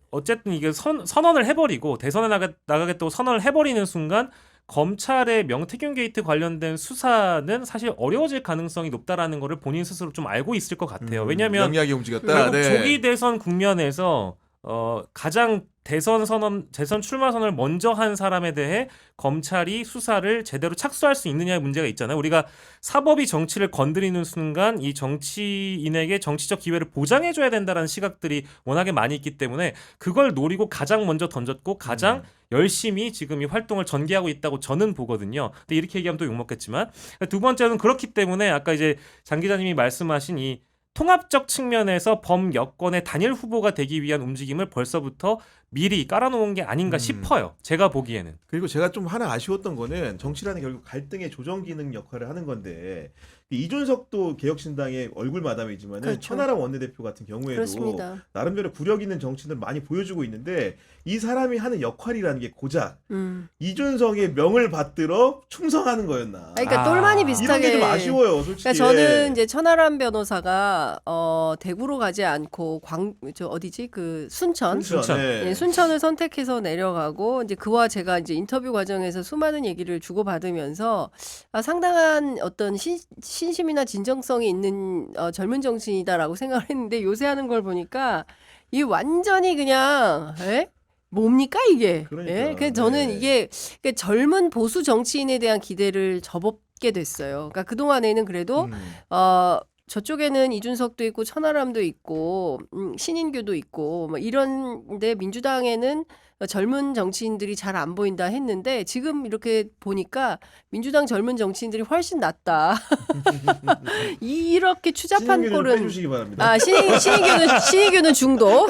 어쨌든 이게 선언을 해버리고 대선에 나가겠다고 선언을 해버리는 순간 검찰의 명태균 게이트 관련된 수사는 사실 어려워질 가능성이 높다라는 거를 본인 스스로 좀 알고 있을 것 같아요. 왜냐하면 영리하게 움직였다. 결국 네. 조기 대선 국면에서 가장 대선 출마 선언을 먼저 한 사람에 대해 검찰이 수사를 제대로 착수할 수 있느냐의 문제가 있잖아요. 우리가 사법이 정치를 건드리는 순간 이 정치인에게 정치적 기회를 보장해줘야 된다는 시각들이 워낙에 많이 있기 때문에 그걸 노리고 가장 먼저 던졌고 가장 열심히 지금 이 활동을 전개하고 있다고 저는 보거든요. 근데 이렇게 얘기하면 또 욕먹겠지만 두 번째는 그렇기 때문에 아까 이제 장 기자님이 말씀하신 이 통합적 측면에서 범여권의 단일 후보가 되기 위한 움직임을 벌써부터 미리 깔아놓은 게 아닌가 싶어요. 제가 보기에는. 그리고 제가 좀 하나 아쉬웠던 거는 정치라는 결국 갈등의 조정 기능 역할을 하는 건데 이준석도 개혁신당의 얼굴 마담이지만 그렇죠. 천하람 원내대표 같은 경우에도 그렇습니다. 나름대로 구력 있는 정치를 많이 보여주고 있는데 이 사람이 하는 역할이라는 게 고작 이준석의 명을 받들어 충성하는 거였나. 그러니까 똘마니 이런 비슷하게 게 좀 아쉬워요, 솔직히. 그러니까 저는 이제 천하람 변호사가 대구로 가지 않고 어디지 그 순천. 네. 예, 순천을 선택해서 내려가고 이제 그와 제가 이제 인터뷰 과정에서 수많은 얘기를 주고받으면서 상당한 어떤 신심이나 진정성이 있는 젊은 정치인이다라고 생각을 했는데 요새 하는 걸 보니까 이 완전히 그냥 뭡니까 이게? 그러니까, 그래서 저는 네. 이게 젊은 보수 정치인에 대한 기대를 접게 됐어요. 그러니까 그 동안에는 그래도 저쪽에는 이준석도 있고 천하람도 있고 신인규도 있고 뭐 이런데 민주당에는 젊은 정치인들이 잘 안 보인다 했는데 지금 이렇게 보니까 민주당 젊은 정치인들이 훨씬 낫다. 이렇게 추잡한 신인규는 꼴은 빼주시기 바랍니다. 신인규는 중도.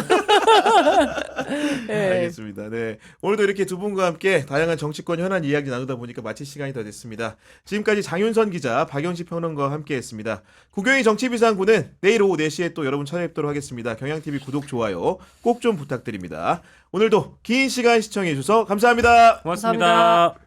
네. 알겠습니다. 네. 오늘도 이렇게 두 분과 함께 다양한 정치권 현안 이야기 나누다 보니까 마칠 시간이 다 됐습니다. 지금까지 장윤선 기자, 박영식 평론가와 함께했습니다. 국경의 정치비상구는 내일 오후 4시에 또 여러분 찾아뵙도록 하겠습니다. 경향TV 구독, 좋아요 꼭 좀 부탁드립니다. 오늘도 긴 시간 시청해 주셔서 감사합니다. 고맙습니다. 감사합니다.